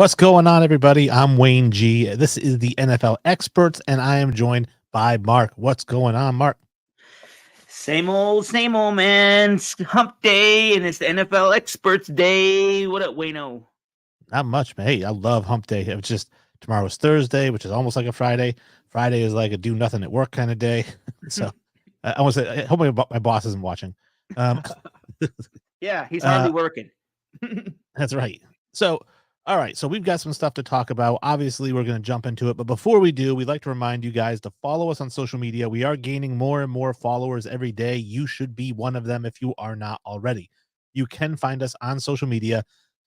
What's going on, everybody? I'm Wayne G. This is the NFL Experts, and I am joined by Mark. What's going on, Mark? Same old, man. It's hump day, and it's the NFL Experts Day. What up, Wayno? Not much, man. Hey, I love Hump Day. It's just tomorrow's Thursday, which is almost like a Friday. Friday is like a do nothing at work kind of day. So I want to say, I hope my boss isn't watching. Um, Yeah, he's uh, hardly working. That's right. So, all right. So we've got some stuff to talk about. Obviously, we're going to jump into it. But before we do, we'd like to remind you guys to follow us on social media. We are gaining more and more followers every day. You should be one of them if you are not already. You can find us on social media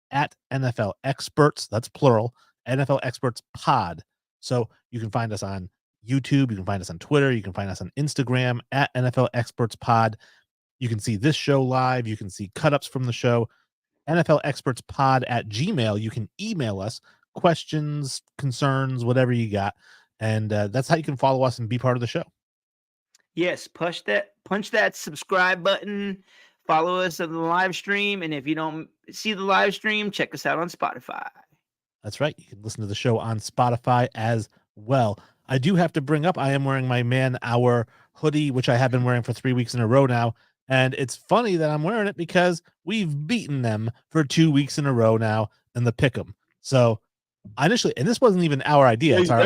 at NFL Experts. That's plural. NFL Experts Pod. So you can find us on YouTube. You can find us on Twitter. You can find us on Instagram at NFL Experts Pod. You can see this show live. You can see cut ups from the show. NFL Experts Pod at Gmail. You can email us questions, concerns, whatever you got. And that's how you can follow us and be part of the show. Yes, punch that subscribe button. Follow us on the live stream, and if you don't see the live stream, check us out on Spotify. That's right. You can listen to the show on Spotify as well. I do have to bring up, I am wearing my Man Hour hoodie, which I have been wearing for 3 weeks in a row now. And it's funny that I'm wearing it because we've beaten them for 2 weeks in a row now in the pick'em. So initially, and this wasn't even our idea. It's one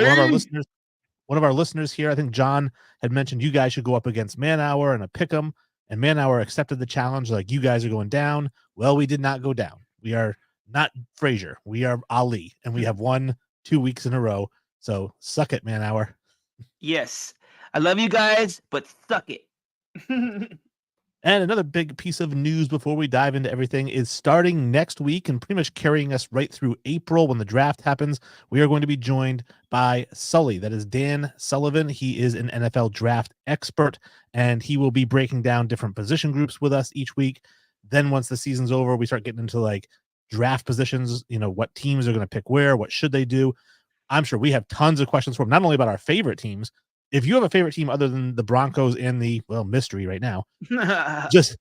of our listeners here. I think John had mentioned you guys should go up against Man Hour and a pick'em, and Man Hour accepted the challenge. Like, you guys are going down. Well, we did not go down. We are not Frazier. We are Ali, and we have won 2 weeks in a row. So suck it, Man Hour. Yes, I love you guys, but suck it. And another big piece of news before we dive into everything is starting next week and pretty much carrying us right through April when the draft happens. We are going to be joined by Sully. That is Dan Sullivan. He is an NFL draft expert, and he will be breaking down different position groups with us each week. Then once the season's over, we start getting into like draft positions, what teams are going to pick where, what should they do. I'm sure we have tons of questions for him, not only about our favorite teams. If you have a favorite team other than the Broncos and the mystery right now, just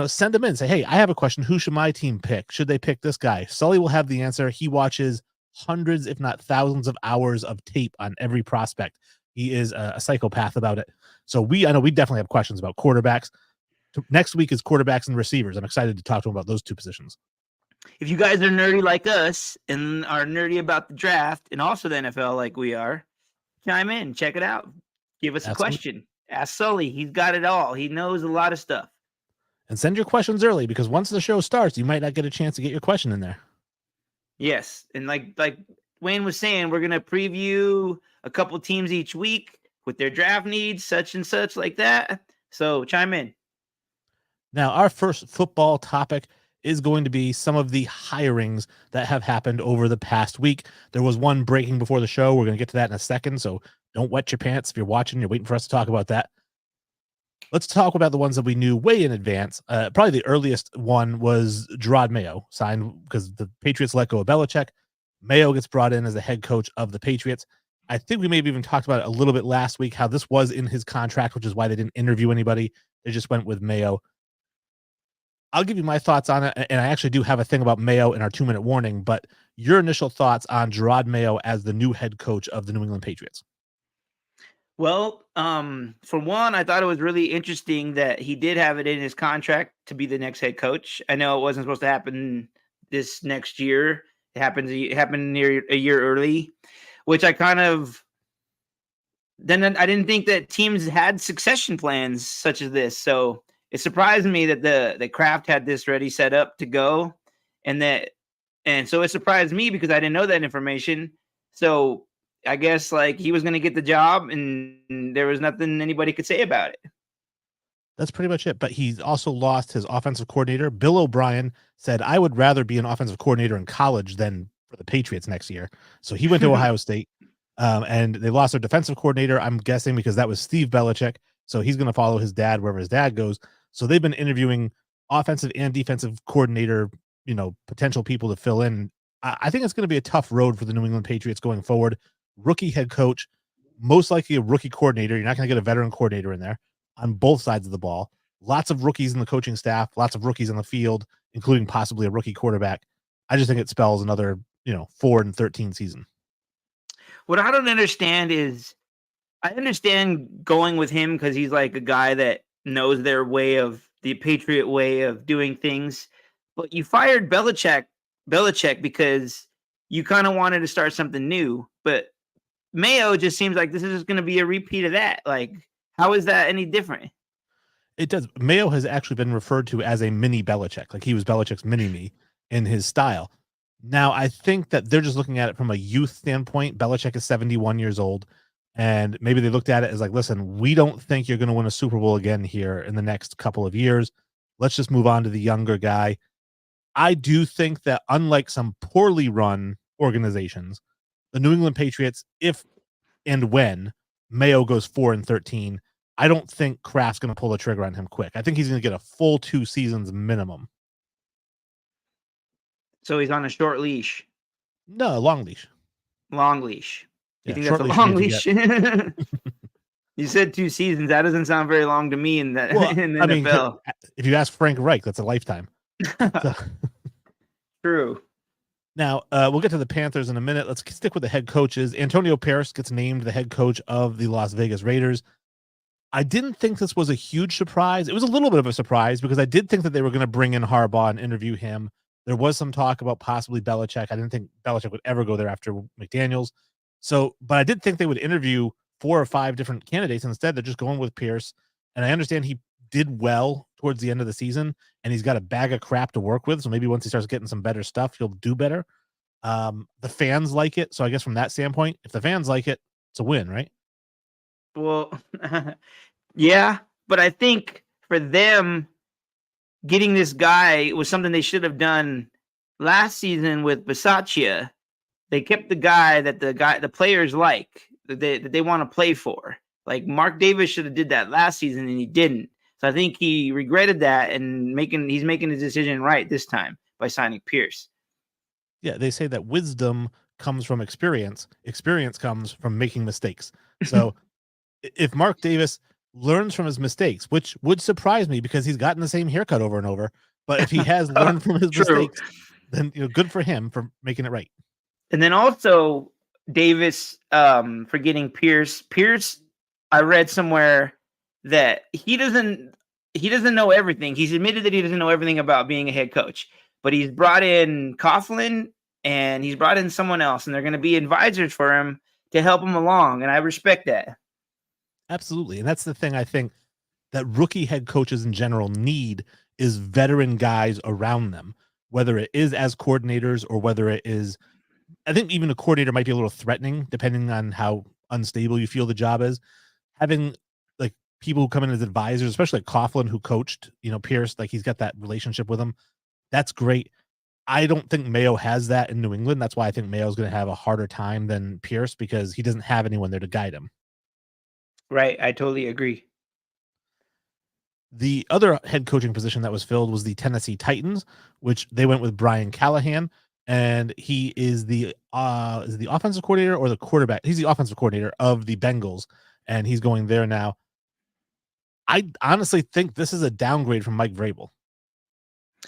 send them in. Say, hey, I have a question. Who should my team pick? Should they pick this guy? Sully will have the answer. He watches hundreds, if not thousands, of hours of tape on every prospect. He is a psychopath about it. So I know we definitely have questions about quarterbacks. Next week is quarterbacks and receivers. I'm excited to talk to him about those two positions. If you guys are nerdy like us and are nerdy about the draft and also the NFL like we are, chime in, check it out. Give us a question. Ask Sully. He's got it all. He knows a lot of stuff. And send your questions early, because once the show starts, you might not get a chance to get your question in there. Yes. And like Wayne was saying, we're going to preview a couple teams each week with their draft needs, such and such like that. So chime in. Now, our first football topic is going to be some of the hirings that have happened over the past week. There was one breaking before the show. We're going to get to that in a second, so don't wet your pants. If you're watching, you're waiting for us to talk about that. Let's talk about the ones that we knew way in advance. Probably the earliest one was Gerard Mayo, signed because the Patriots let go of Belichick. Mayo gets brought in as the head coach of the Patriots. I think we maybe even talked about it a little bit last week, how this was in his contract, which is why they didn't interview anybody. They just went with Mayo. I'll give you my thoughts on it, and I actually do have a thing about Mayo in our 2-minute warning, but your initial thoughts on Gerard Mayo as the new head coach of the New England Patriots. Well, for one, I thought it was really interesting that he did have it in his contract to be the next head coach. I know it wasn't supposed to happen this next year. It happened near a year early, which I didn't think that teams had succession plans such as this. So it surprised me that the Kraft had this ready set up to go, and so it surprised me because I didn't know that information. So I guess like he was going to get the job, and there was nothing anybody could say about it. That's pretty much it. But he's also lost his offensive coordinator. Bill O'Brien said, I would rather be an offensive coordinator in college than for the Patriots next year. So he went to Ohio State, and they lost their defensive coordinator, I'm guessing, because that was Steve Belichick. So he's going to follow his dad wherever his dad goes. So they've been interviewing offensive and defensive coordinator, potential people to fill in. I think it's going to be a tough road for the New England Patriots going forward. Rookie head coach, most likely a rookie coordinator. You're not going to get a veteran coordinator in there on both sides of the ball. Lots of rookies in the coaching staff, lots of rookies on the field, including possibly a rookie quarterback. I just think it spells another 4-13 season. What I don't understand is I understand going with him because he's like a guy that knows their way of the Patriot way of doing things. But you fired Belichick because you kind of wanted to start something new. But Mayo just seems like this is just going to be a repeat of that. Like, how is that any different? It does. Mayo has actually been referred to as a mini Belichick, like he was Belichick's mini me in his style. Now, I think that they're just looking at it from a youth standpoint. Belichick is 71 years old, and maybe they looked at it as like, listen, we don't think you're going to win a Super Bowl again here in the next couple of years. Let's just move on to the younger guy. I do think that unlike some poorly run organizations, the New England Patriots, if and when Mayo goes 4-13, I don't think Kraft's going to pull the trigger on him quick. I think he's going to get a full 2 seasons minimum. So he's on a short leash. No, long leash. Long leash. You Yeah, think short that's a leash long means you leash? You said 2 seasons. That doesn't sound very long to me in the in the I mean, NFL. if you ask Frank Reich, that's a lifetime. So, True. now, we'll get to the Panthers in a minute. Let's stick with the head coaches. Antonio Pierce gets named the head coach of the Las Vegas Raiders. I didn't think this was a huge surprise. It was a little bit of a surprise because I did think that they were going to bring in Harbaugh and interview him. There was some talk about possibly Belichick. I didn't think Belichick would ever go there after McDaniels. So, but I did think they would interview 4 or 5 different candidates. Instead, they're just going with Pierce. And I understand he did well towards the end of the season, and he's got a bag of crap to work with. So maybe once he starts getting some better stuff, he'll do better. The fans like it. So I guess from that standpoint, if the fans like it, it's a win, right? Well, yeah, but I think for them, getting this guy was something they should have done last season with Bisaccia. They kept the guy that the players like that they want to play for. Like Mark Davis should have did that last season and he didn't. So I think he regretted that and he's making his decision right this time by signing Pierce. Yeah, they say that wisdom comes from experience. Experience comes from making mistakes. So if Mark Davis learns from his mistakes, which would surprise me because he's gotten the same haircut over and over, but if he has learned from his mistakes, then good for him for making it right. And then also Davis for getting Pierce. Pierce, I read somewhere that he doesn't know everything. He's admitted that he doesn't know everything about being a head coach, but he's brought in Coughlin and he's brought in someone else, and they're going to be advisors for him to help him along. And I respect that. Absolutely. And that's the thing I think that rookie head coaches in general need is veteran guys around them, whether it is as coordinators or whether it is, I think even a coordinator might be a little threatening depending on how unstable you feel the job is. Having like people who come in as advisors, especially like Coughlin, who coached, Pierce, like he's got that relationship with him. That's great. I don't think Mayo has that in New England. That's why I think Mayo's going to have a harder time than Pierce because he doesn't have anyone there to guide him. Right. I totally agree. The other head coaching position that was filled was the Tennessee Titans, which they went with Brian Callahan, and he is the offensive coordinator or the quarterback. He's the offensive coordinator of the Bengals, and he's going there now. I honestly think this is a downgrade from Mike Vrabel.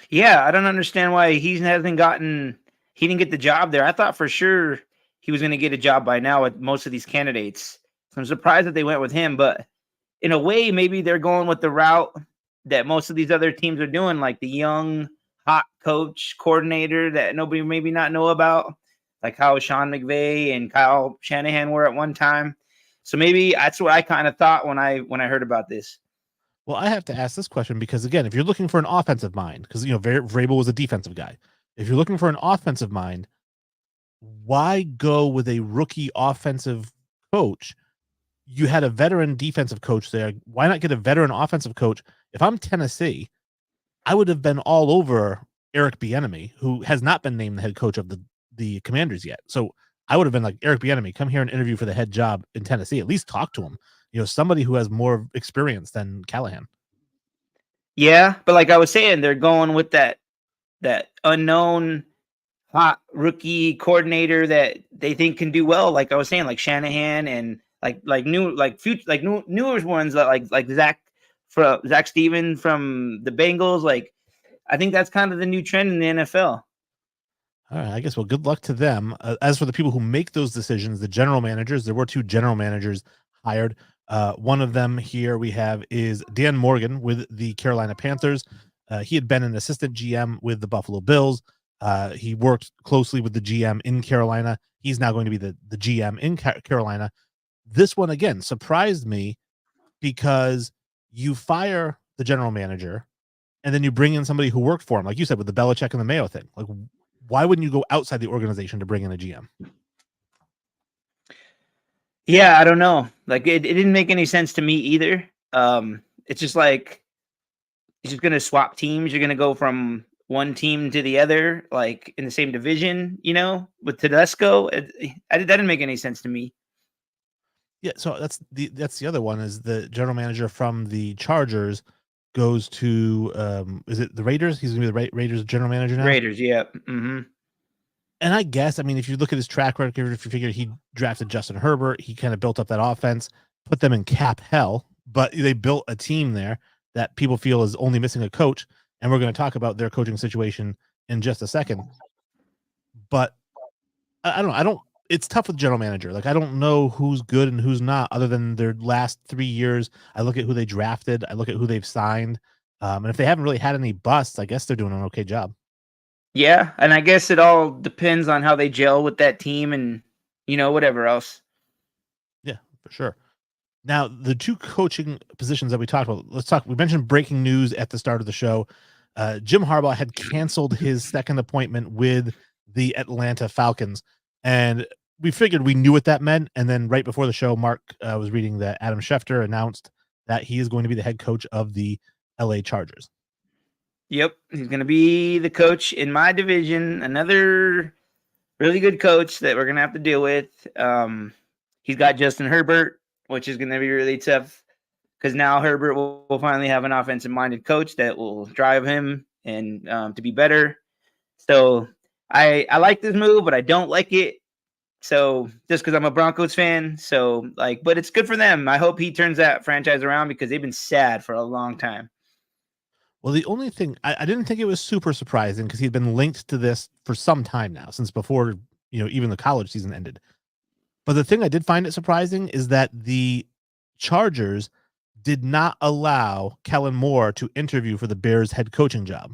Yeah, I don't understand why he didn't get the job there. I thought for sure he was going to get a job by now with most of these candidates. So I'm surprised that they went with him, but in a way, maybe they're going with the route that most of these other teams are doing, like the young, hot coach coordinator that nobody maybe not know about, like how Sean McVay and Kyle Shanahan were at one time. So maybe that's what I kind of thought when I heard about this. Well, I have to ask this question because, again, if you're looking for an offensive mind, because, Vrabel was a defensive guy. If you're looking for an offensive mind, why go with a rookie offensive coach? You had a veteran defensive coach there. Why not get a veteran offensive coach? If I'm Tennessee, I would have been all over Eric Bieniemy, who has not been named the head coach of the Commanders yet. So I would have been like, Eric Bieniemy, come here and interview for the head job in Tennessee. At least talk to him. Somebody who has more experience than Callahan. Yeah, but like I was saying, they're going with that unknown hot rookie coordinator that they think can do well. Like I was saying, like Shanahan and newer ones like Zach Steven from the Bengals. Like I think that's kind of the new trend in the NFL. All right, I guess. Well, good luck to them. As for the people who make those decisions, the general managers, there were two general managers hired. One of them here we have is Dan Morgan with the Carolina Panthers. He had been an assistant GM with the Buffalo Bills. He worked closely with the GM in Carolina. He's now going to be the GM in Carolina. This one, again, surprised me because you fire the general manager and then you bring in somebody who worked for him, like you said, with the Belichick and the Mayo thing. Like, why wouldn't you go outside the organization to bring in a GM? Yeah, I don't know. Like it didn't make any sense to me either. It's just like you're just gonna swap teams. You're gonna go from one team to the other, like in the same division, with Tedesco. That didn't make any sense to me. Yeah, so that's the other one is the general manager from the Chargers goes to is it the Raiders? He's gonna be the Raiders general manager now. Raiders, yeah. Mm-hmm. And I guess, I mean, if you look at his track record, if you figure he drafted Justin Herbert, he kind of built up that offense, put them in cap hell, but they built a team there that people feel is only missing a coach. And we're going to talk about their coaching situation in just a second. But I don't know. It's tough with general manager. Like, I don't know who's good and who's not, other than their last 3 years. I look at who they drafted, I look at who they've signed. And if they haven't really had any busts, I guess they're doing an okay job. Yeah, and I guess it all depends on how they gel with that team and whatever else. Yeah, for sure. Now, the two coaching positions that we talked about, let's talk. We mentioned breaking news at the start of the show. Jim Harbaugh had canceled his second appointment with the Atlanta Falcons. And we figured we knew what that meant. And then right before the show, Mark was reading that Adam Schefter announced that he is going to be the head coach of the LA Chargers. Yep, he's going to be the coach in my division. Another really good coach that we're going to have to deal with. He's got Justin Herbert, which is going to be really tough because now Herbert will finally have an offensive-minded coach that will drive him and to be better. So I like this move, but I don't like it. So just because I'm a Broncos fan, but it's good for them. I hope he turns that franchise around because they've been sad for a long time. Well, the only thing I didn't think it was super surprising because he'd been linked to this for some time now, since before even the college season ended. But the thing I did find it surprising is that the Chargers did not allow Kellen Moore to interview for the Bears head coaching job.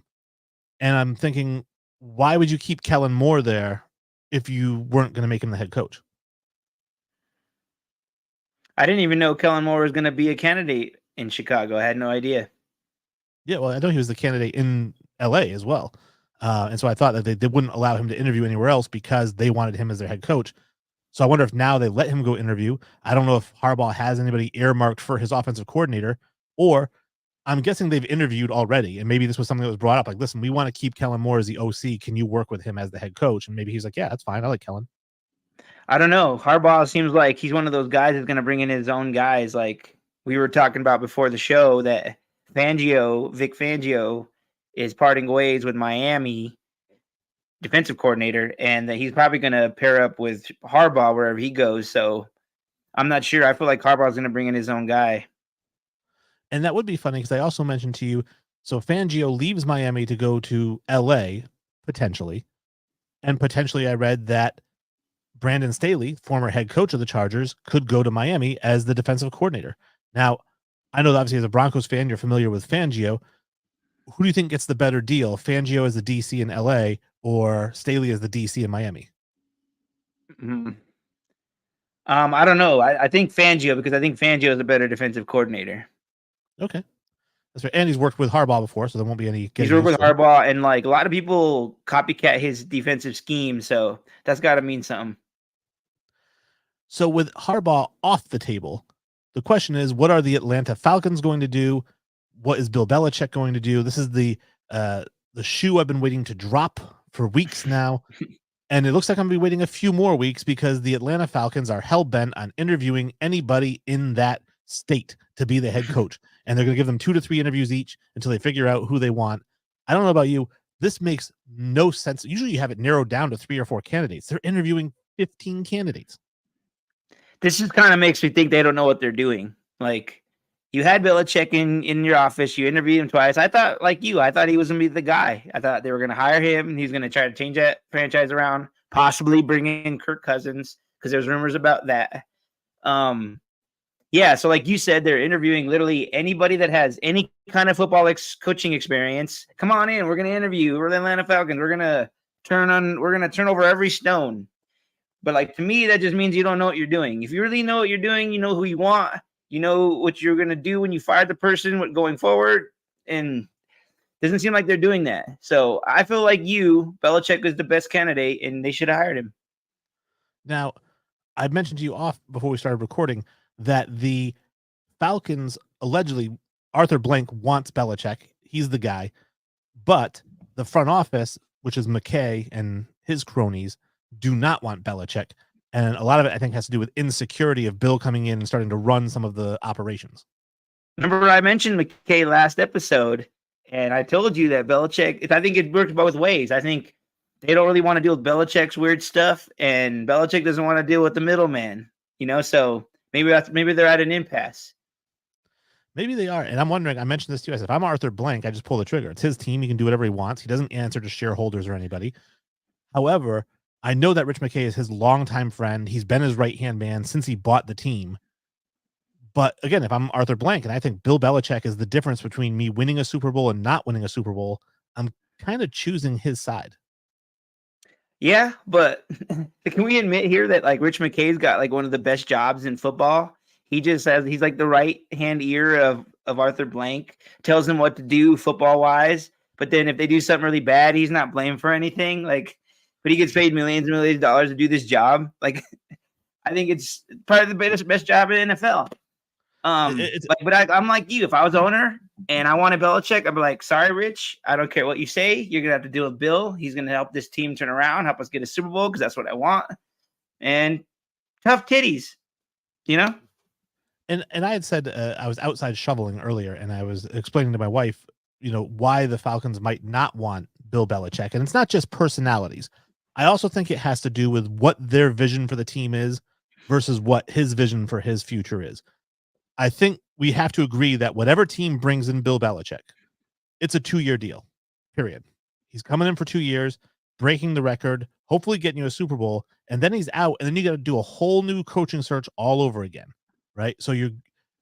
And I'm thinking, why would you keep Kellen Moore there if you weren't going to make him the head coach? I didn't even know Kellen Moore was going to be a candidate in Chicago. I had no idea. Yeah, well, I know he was the candidate in LA as well. And so I thought that they wouldn't allow him to interview anywhere else because they wanted him as their head coach. So I wonder if now they let him go interview. I don't know if Harbaugh has anybody earmarked for his offensive coordinator, or I'm guessing they've interviewed already. And maybe this was something that was brought up. Like, listen, we want to keep Kellen Moore as the OC. Can you work with him as the head coach? And maybe he's like, yeah, that's fine. I like Kellen. I don't know. Harbaugh seems like he's one of those guys that's going to bring in his own guys. Like we were talking about before the show that Vic Fangio is parting ways with Miami defensive coordinator, and that he's probably going to pair up with Harbaugh wherever he goes. So I'm not sure. I feel like Harbaugh's going to bring in his own guy. And that would be funny because I also mentioned to you, so Fangio leaves Miami to go to LA, potentially. And potentially I read that Brandon Staley, former head coach of the Chargers, could go to Miami as the defensive coordinator. Now, I know that obviously as a Broncos fan, you're familiar with Fangio. Who do you think gets the better deal? Fangio as the DC in LA or Staley as the DC in Miami? Mm-hmm. I don't know. I think Fangio, because I think Fangio is a better defensive coordinator. Okay. That's right. And he's worked with Harbaugh before, so there won't be any. He's worked with Harbaugh, and like a lot of people copycat his defensive scheme, so that's got to mean something. So with Harbaugh off the table, the question is, what are the Atlanta Falcons going to do? What is Bill Belichick going to do? This is the shoe I've been waiting to drop for weeks now. And it looks like I'm going to be waiting a few more weeks because the Atlanta Falcons are hell-bent on interviewing anybody in that state to be the head coach. And they're going to give them 2 to 3 interviews each until they figure out who they want. I don't know about you. This makes no sense. Usually you have it narrowed down to 3 or 4 candidates. They're interviewing 15 candidates. This just kind of makes me think they don't know what they're doing. Like, you had Belichick in your office. You interviewed him twice. I thought, like you, I thought he was going to be the guy. I thought they were going to hire him. He's going to try to change that franchise around, possibly bring in Kirk Cousins because there's rumors about that. Yeah, so like you said, they're interviewing literally anybody that has any kind of football coaching experience. Come on in. We're going to interview. We're the Atlanta Falcons. We're going to turn over every stone. But like to me, that just means you don't know what you're doing. If you really know what you're doing, you know who you want, you know what you're gonna do when you fire the person going forward, and it doesn't seem like they're doing that. So I feel like Belichick is the best candidate, and they should have hired him. Now, I mentioned to you off before we started recording that the Falcons allegedly Arthur Blank wants Belichick. He's the guy, but the front office, which is McKay and his cronies, do not want Belichick. And a lot of it, I think, has to do with insecurity of Bill coming in and starting to run some of the operations. Remember, I mentioned McKay last episode, and I told you that Belichick, I think it works both ways. I think they don't really want to deal with Belichick's weird stuff, and Belichick doesn't want to deal with the middleman, so maybe they're at an impasse. Maybe they are. And I'm wondering, I mentioned this to you. I said, if I'm Arthur Blank, I just pull the trigger. It's his team. He can do whatever he wants. He doesn't answer to shareholders or anybody. However, I know that Rich McKay is his longtime friend. He's been his right-hand man since he bought the team. But again, if I'm Arthur Blank and I think Bill Belichick is the difference between me winning a Super Bowl and not winning a Super Bowl, I'm kind of choosing his side. Yeah, but can we admit here that like Rich McKay's got like one of the best jobs in football? He's like the right hand ear of Arthur Blank, tells him what to do football wise. But then if they do something really bad, he's not blamed for anything. Like, but he gets paid millions and millions of dollars to do this job. Like, I think it's probably the best job in the NFL. But I'm like you. If I was owner and I wanted Belichick, I'd be like, sorry, Rich, I don't care what you say. You're gonna have to deal with Bill. He's gonna help this team turn around, help us get a Super Bowl because that's what I want. And tough titties, And I had said I was outside shoveling earlier, and I was explaining to my wife, why the Falcons might not want Bill Belichick, and it's not just personalities. I also think it has to do with what their vision for the team is versus what his vision for his future is. I think we have to agree that whatever team brings in Bill Belichick, it's a 2-year deal, period. He's coming in for 2 years, breaking the record, hopefully getting you a Super Bowl, and then he's out, and then you got to do a whole new coaching search all over again, right? So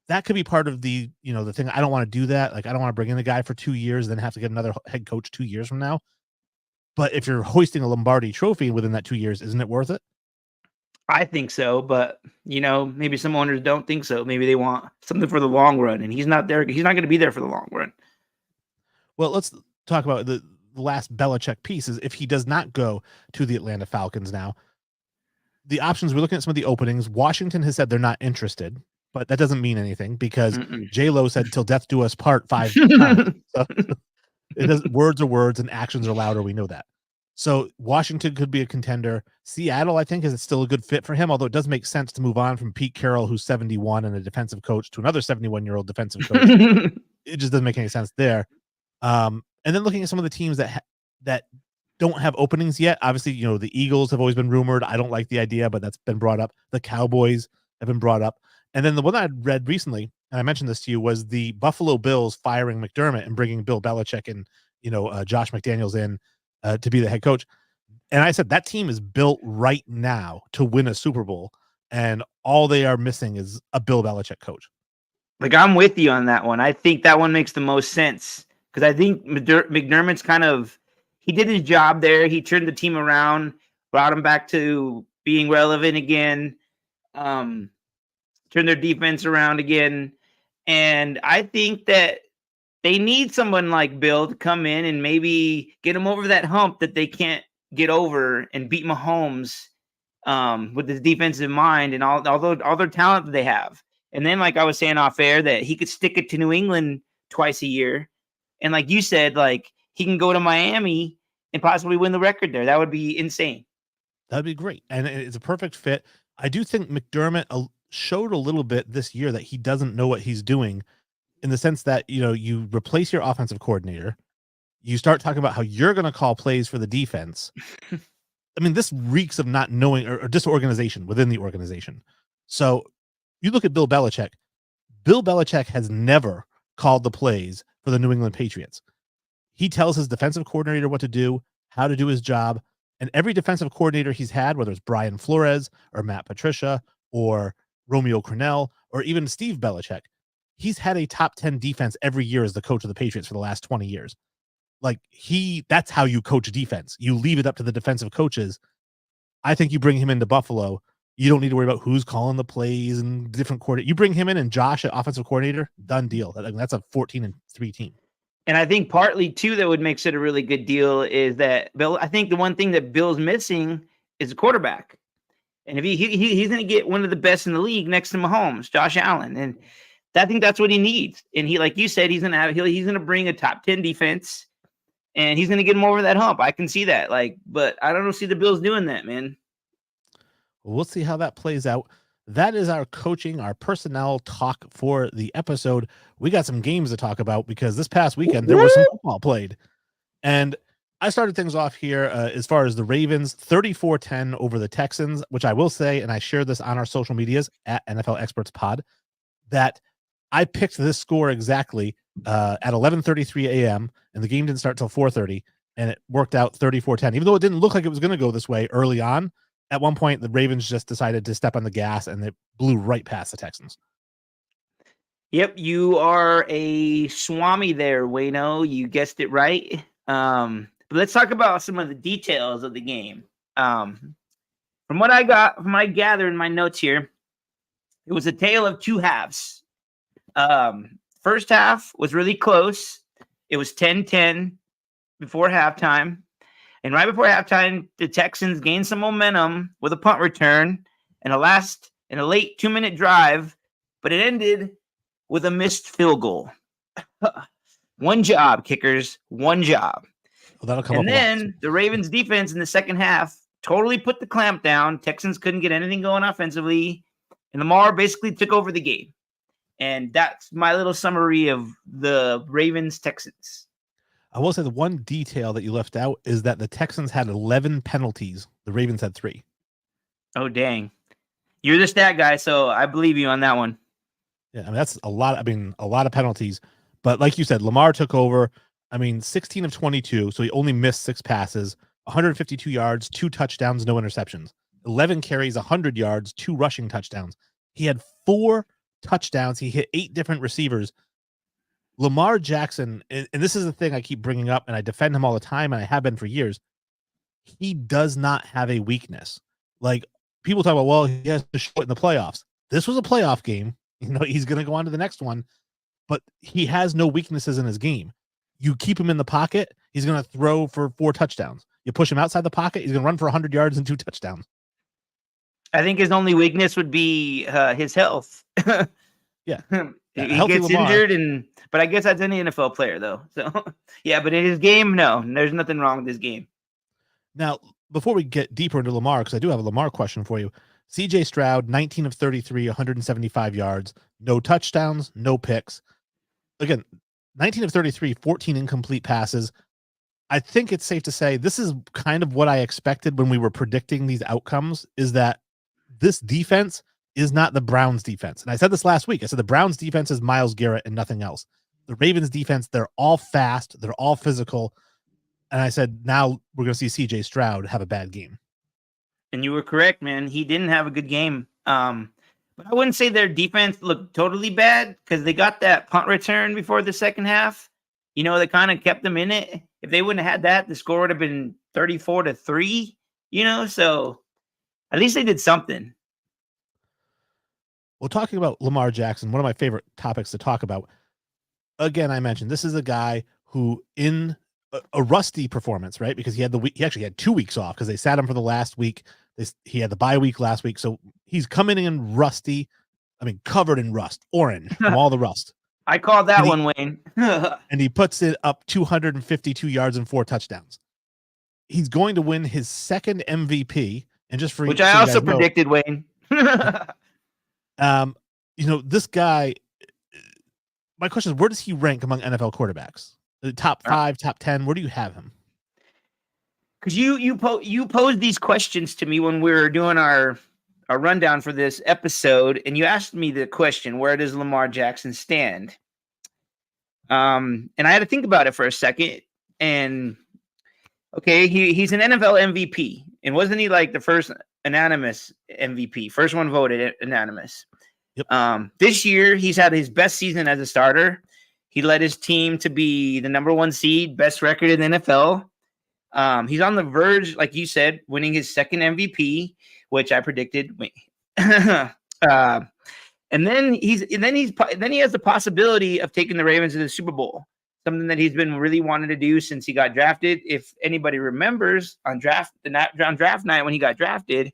that could be part of the, the thing. I don't want to do that. Like, I don't want to bring in a guy for 2 years, then have to get another head coach 2 years from now. But if you're hoisting a Lombardi trophy within that 2 years, isn't it worth it? I think so, but maybe some owners don't think so. Maybe they want something for the long run, and he's not there. He's not going to be there for the long run. Well, let's talk about the last Belichick piece. Is if he does not go to the Atlanta Falcons now, the options, we're looking at some of the openings. Washington has said they're not interested, but that doesn't mean anything because J-Lo said till death do us part 5 times. So it does, words are words and actions are louder. We know that. So Washington could be a contender. Seattle, I think, is still a good fit for him, although it does make sense to move on from Pete Carroll, who's 71 and a defensive coach, to another 71-year-old defensive coach. It just doesn't make any sense there. And then looking at some of the teams that don't have openings yet, obviously, the Eagles have always been rumored. I don't like the idea, but that's been brought up. The Cowboys have been brought up. And then the one I read recently, and I mentioned this to you, was the Buffalo Bills firing McDermott and bringing Bill Belichick and, Josh McDaniels in to be the head coach. And I said that team is built right now to win a Super Bowl, and all they are missing is a Bill Belichick coach. Like, I'm with you on that one. I think that one makes the most sense because I think McDermott's he did his job there. He turned the team around, brought them back to being relevant again, turned their defense around again. And I think that they need someone like Bill to come in and maybe get them over that hump that they can't get over and beat Mahomes with his defensive mind and all their talent that they have. And then, like I was saying off air, that he could stick it to New England twice a year. And like you said, like he can go to Miami and possibly win the record there. That would be insane. That'd be great. And it's a perfect fit. I do think McDermott showed a little bit this year that he doesn't know what he's doing, in the sense that, you replace your offensive coordinator, you start talking about how you're going to call plays for the defense. I mean, this reeks of not knowing or disorganization within the organization. So you look at Bill Belichick. Bill Belichick has never called the plays for the New England Patriots. He tells his defensive coordinator what to do, how to do his job. And every defensive coordinator he's had, whether it's Brian Flores or Matt Patricia or Romeo Crennel or even Steve Belichick, he's had a top 10 defense every year as the coach of the Patriots for the last 20 years. Like that's how you coach defense. You leave it up to the defensive coaches. I think you bring him into Buffalo. You don't need to worry about who's calling the plays and different coordinator. You bring him in and Josh at offensive coordinator, done deal. That's a 14-3 team. And I think partly too that would make it a really good deal is that Bill. I think the one thing that Bill's missing is a quarterback, and if he's going to get one of the best in the league next to Mahomes, Josh Allen, and I think that's what he needs. And he, like you said, he's going to bring a top 10 defense, and he's going to get him over that hump. I can see that. But I don't see the Bills doing that, man. We'll see how that plays out. That is our coaching, our personnel talk for the episode. We got some games to talk about because this past weekend there was some football played. And I started things off here as far as the Ravens, 34-10 over the Texans, which I will say, and I shared this on our social medias at NFL Experts Pod, that I picked this score exactly at 11:33 a.m. and the game didn't start till 4:30, and it worked out 34-10. Even though it didn't look like it was going to go this way early on, at one point the Ravens just decided to step on the gas and it blew right past the Texans. Yep, you are a Swami there, Wayno. You guessed it right. But let's talk about some of the details of the game. From what I gather in my notes here, it was a tale of two halves. First half was really close. It was 10-10 before halftime. And right before halftime, the Texans gained some momentum with a punt return and a late 2-minute drive, but it ended with a missed field goal. One job, kickers, one job. Well, that'll come and up then the Ravens defense in the second half totally put the clamp down. Texans couldn't get anything going offensively, and Lamar basically took over the game. And that's my little summary of the Ravens-Texans. I will say the one detail that you left out is that the Texans had 11 penalties. The Ravens had 3. Oh, dang. You're the stat guy, so I believe you on that one. Yeah, I mean, that's a lot. A lot of penalties. But like you said, Lamar took over. 16 of 22, so he only missed 6 passes, 152 yards, 2 touchdowns, no interceptions. 11 carries, 100 yards, 2 rushing touchdowns. He had 4 touchdowns. He hit 8 different receivers. Lamar Jackson, and this is the thing I keep bringing up, and I defend him all the time, and I have been for years. He does not have a weakness. Like, people talk about, well, he has to show it in the playoffs. This was a playoff game. He's going to go on to the next one, but he has no weaknesses in his game. You keep him in the pocket, he's going to throw for 4 touchdowns. You push him outside the pocket, he's going to run for 100 yards and 2 touchdowns. I think his only weakness would be his health. Yeah. He gets injured, but I guess that's any NFL player, though. So, yeah, but in his game, no, there's nothing wrong with his game. Now, before we get deeper into Lamar, because I do have a Lamar question for you, C.J. Stroud, 19 of 33, 175 yards, no touchdowns, no picks. Again, 19 of 33, 14 incomplete passes. I think it's safe to say this is kind of what I expected when we were predicting these outcomes, is that this defense is not the Browns defense. And I said this last week. I said the Browns defense is Myles Garrett and nothing else. The Ravens defense, they're all fast. They're all physical. And I said, now we're going to see C.J. Stroud have a bad game. And you were correct, man. He didn't have a good game. But I wouldn't say their defense looked totally bad because they got that punt return before the second half. They kind of kept them in it. If they wouldn't have had that, the score would have been 34-3, so at least they did something. Well, talking about Lamar Jackson, one of my favorite topics to talk about. Again, I mentioned this is a guy who in a rusty performance, right? Because he actually had 2 weeks off because they sat him for the last week. He had the bye week last week. So he's coming in rusty. Covered in rust, orange from all the rust. I called that one, Wayne. And he puts it up 252 yards and 4 touchdowns. He's going to win his second MVP. And just for which I also predicted, Wayne. This guy, my question is, where does he rank among NFL quarterbacks? The top 5, top 10, where do you have him? Because you posed these questions to me when we were doing our a rundown for this episode, and you asked me the question, where does Lamar Jackson stand? And I had to think about it for a second. And okay, he's an NFL MVP, and wasn't he like the first unanimous MVP, first one voted unanimous? Yep. This year he's had his best season as a starter. He led his team to be the number 1 seed, best record in the NFL. He's on the verge, like you said, winning his second MVP, which I predicted. And then he has the possibility of taking the Ravens to the Super Bowl, something that he's been really wanting to do since he got drafted. If anybody remembers on draft night when he got drafted,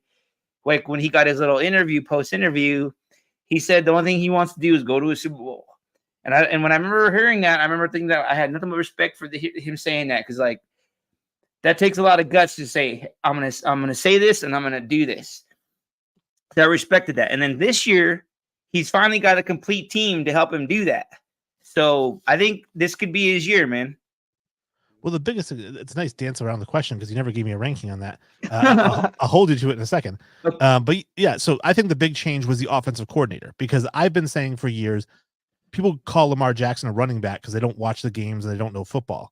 like when he got his little post interview, he said the only thing he wants to do is go to a Super Bowl. And when I remember hearing that, I remember thinking that I had nothing but respect for him saying that, because like that takes a lot of guts to say I'm gonna say this and I'm gonna do this. So I respected that. And then this year, he's finally got a complete team to help him do that. So I think this could be his year, man. Well, the biggest, it's a nice dance around the question because you never gave me a ranking on that. I'll hold you to it in a second. But yeah, so I think the big change was the offensive coordinator, because I've been saying for years, people call Lamar Jackson a running back because they don't watch the games and they don't know football.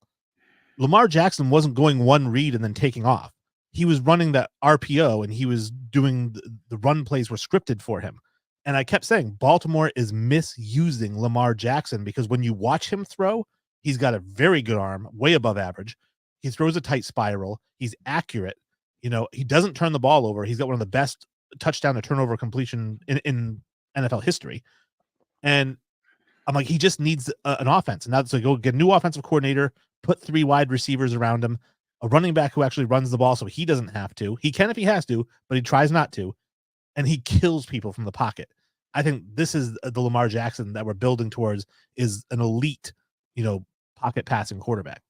Lamar Jackson wasn't going one read and then taking off. He was running that RPO and he was doing the run plays were scripted for him. And I kept saying Baltimore is misusing Lamar Jackson, because when you watch him throw, he's got a very good arm, way above average. He throws a tight spiral. He's accurate. He doesn't turn the ball over. He's got one of the best touchdown to turnover completion in NFL history. And I'm like, he just needs an offense. And that's so go get a new offensive coordinator, put 3 wide receivers around him, a running back who actually runs the ball so he doesn't have to. He can if he has to, but he tries not to. And he kills people from the pocket. I think this is the Lamar Jackson that we're building towards, is an elite, pocket passing quarterback.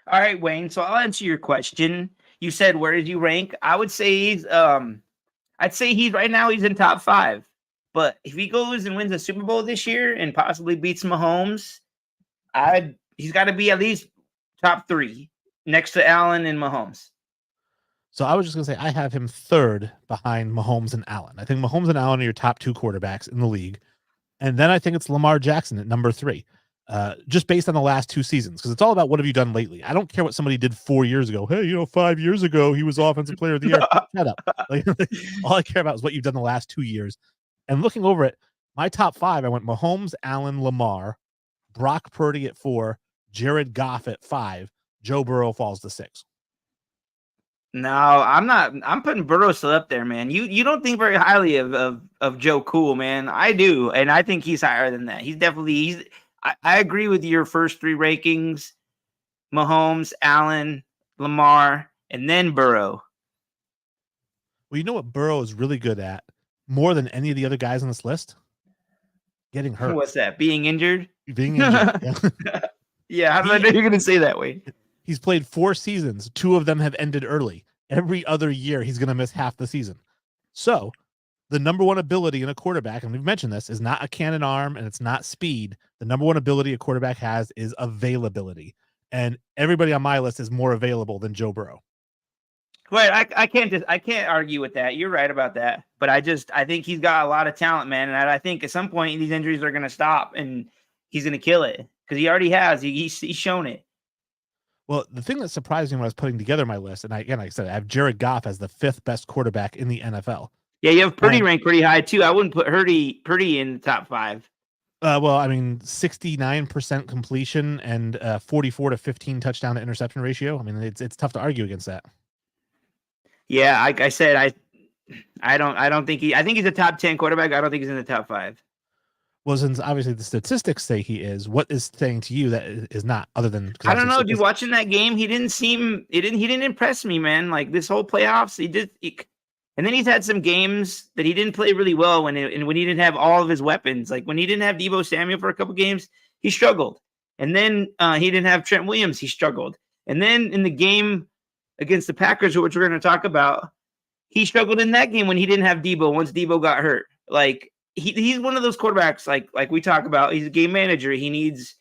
All right, Wayne. So I'll answer your question. You said, where did you rank? I would say I'd say he's right now he's in top 5. But if he goes and wins a Super Bowl this year and possibly beats Mahomes, he's got to be at least top 3 next to Allen and Mahomes. So I was just going to say I have him 3rd behind Mahomes and Allen. I think Mahomes and Allen are your top 2 quarterbacks in the league. And then I think it's Lamar Jackson at number 3, just based on the last 2 seasons, because it's all about what have you done lately. I don't care what somebody did 4 years ago. Hey, 5 years ago, he was offensive player of the year. Shut up. All I care about is what you've done the last 2 years. And looking over it, my top 5, I went Mahomes, Allen, Lamar, Brock Purdy at 4, Jared Goff at 5, Joe Burrow falls to 6. No, I'm not. I'm putting Burrow still up there, man. You don't think very highly of Joe Cool, man. I do, and I think he's higher than that. I agree with your first 3 rankings: Mahomes, Allen, Lamar, and then Burrow. Well, you know what Burrow is really good at, more than any of the other guys on this list? Getting hurt. What's that? Being injured? Being injured. Yeah. Yeah, how did I know you're going to say that way? He's played 4 seasons. 2 of them have ended early. Every other year, he's going to miss half the season. So the number 1 ability in a quarterback, and we've mentioned this, is not a cannon arm and it's not speed. The number 1 ability a quarterback has is availability. And everybody on my list is more available than Joe Burrow. Wait, I can't argue with that. You're right about that. But I think he's got a lot of talent, man. And I think at some point these injuries are going to stop and he's going to kill it, because he already has. He's shown it. Well, the thing that surprised me when I was putting together my list, and like I said, I have Jared Goff as the 5th best quarterback in the NFL. Yeah, you have Purdy ranked pretty high too. I wouldn't put Purdy in the top 5. Well, I mean, 69% completion and 44 to 15 touchdown to interception ratio. I mean, it's tough to argue against that. Yeah, like I said, I don't think I think he's a top 10 quarterback. I don't think he's in the top 5. Well, since obviously the statistics say he is, what is saying to you that is not, other than I don't know, dude. Watching that game, he didn't impress me, man. Like this whole playoffs, and then he's had some games that he didn't play really well when he didn't have all of his weapons. Like when he didn't have Deebo Samuel for a couple games, he struggled. And then he didn't have Trent Williams, he struggled. And then in the game against the Packers, which we're going to talk about, he struggled in that game when he didn't have Deebo once Deebo got hurt. Like he's one of those quarterbacks, like we talk about. He's a game manager. He needs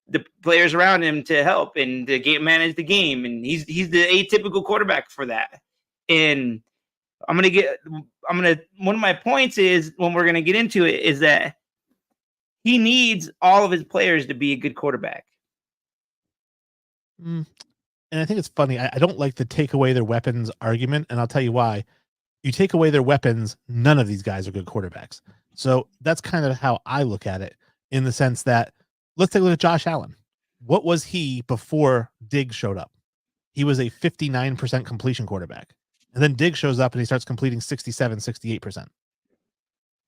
the players around him to help and to manage the game. And he's the atypical quarterback for that. And one of my points is, when we're gonna get into it, is that he needs all of his players to be a good quarterback. And I think it's funny. I don't like the take away their weapons argument, and I'll tell you why. You take away their weapons, none of these guys are good quarterbacks. So that's kind of how I look at it, in the sense that, let's take a look at Josh Allen. What was he before Diggs showed up? He was a 59% completion quarterback. And then Diggs shows up and he starts completing 67, 68%.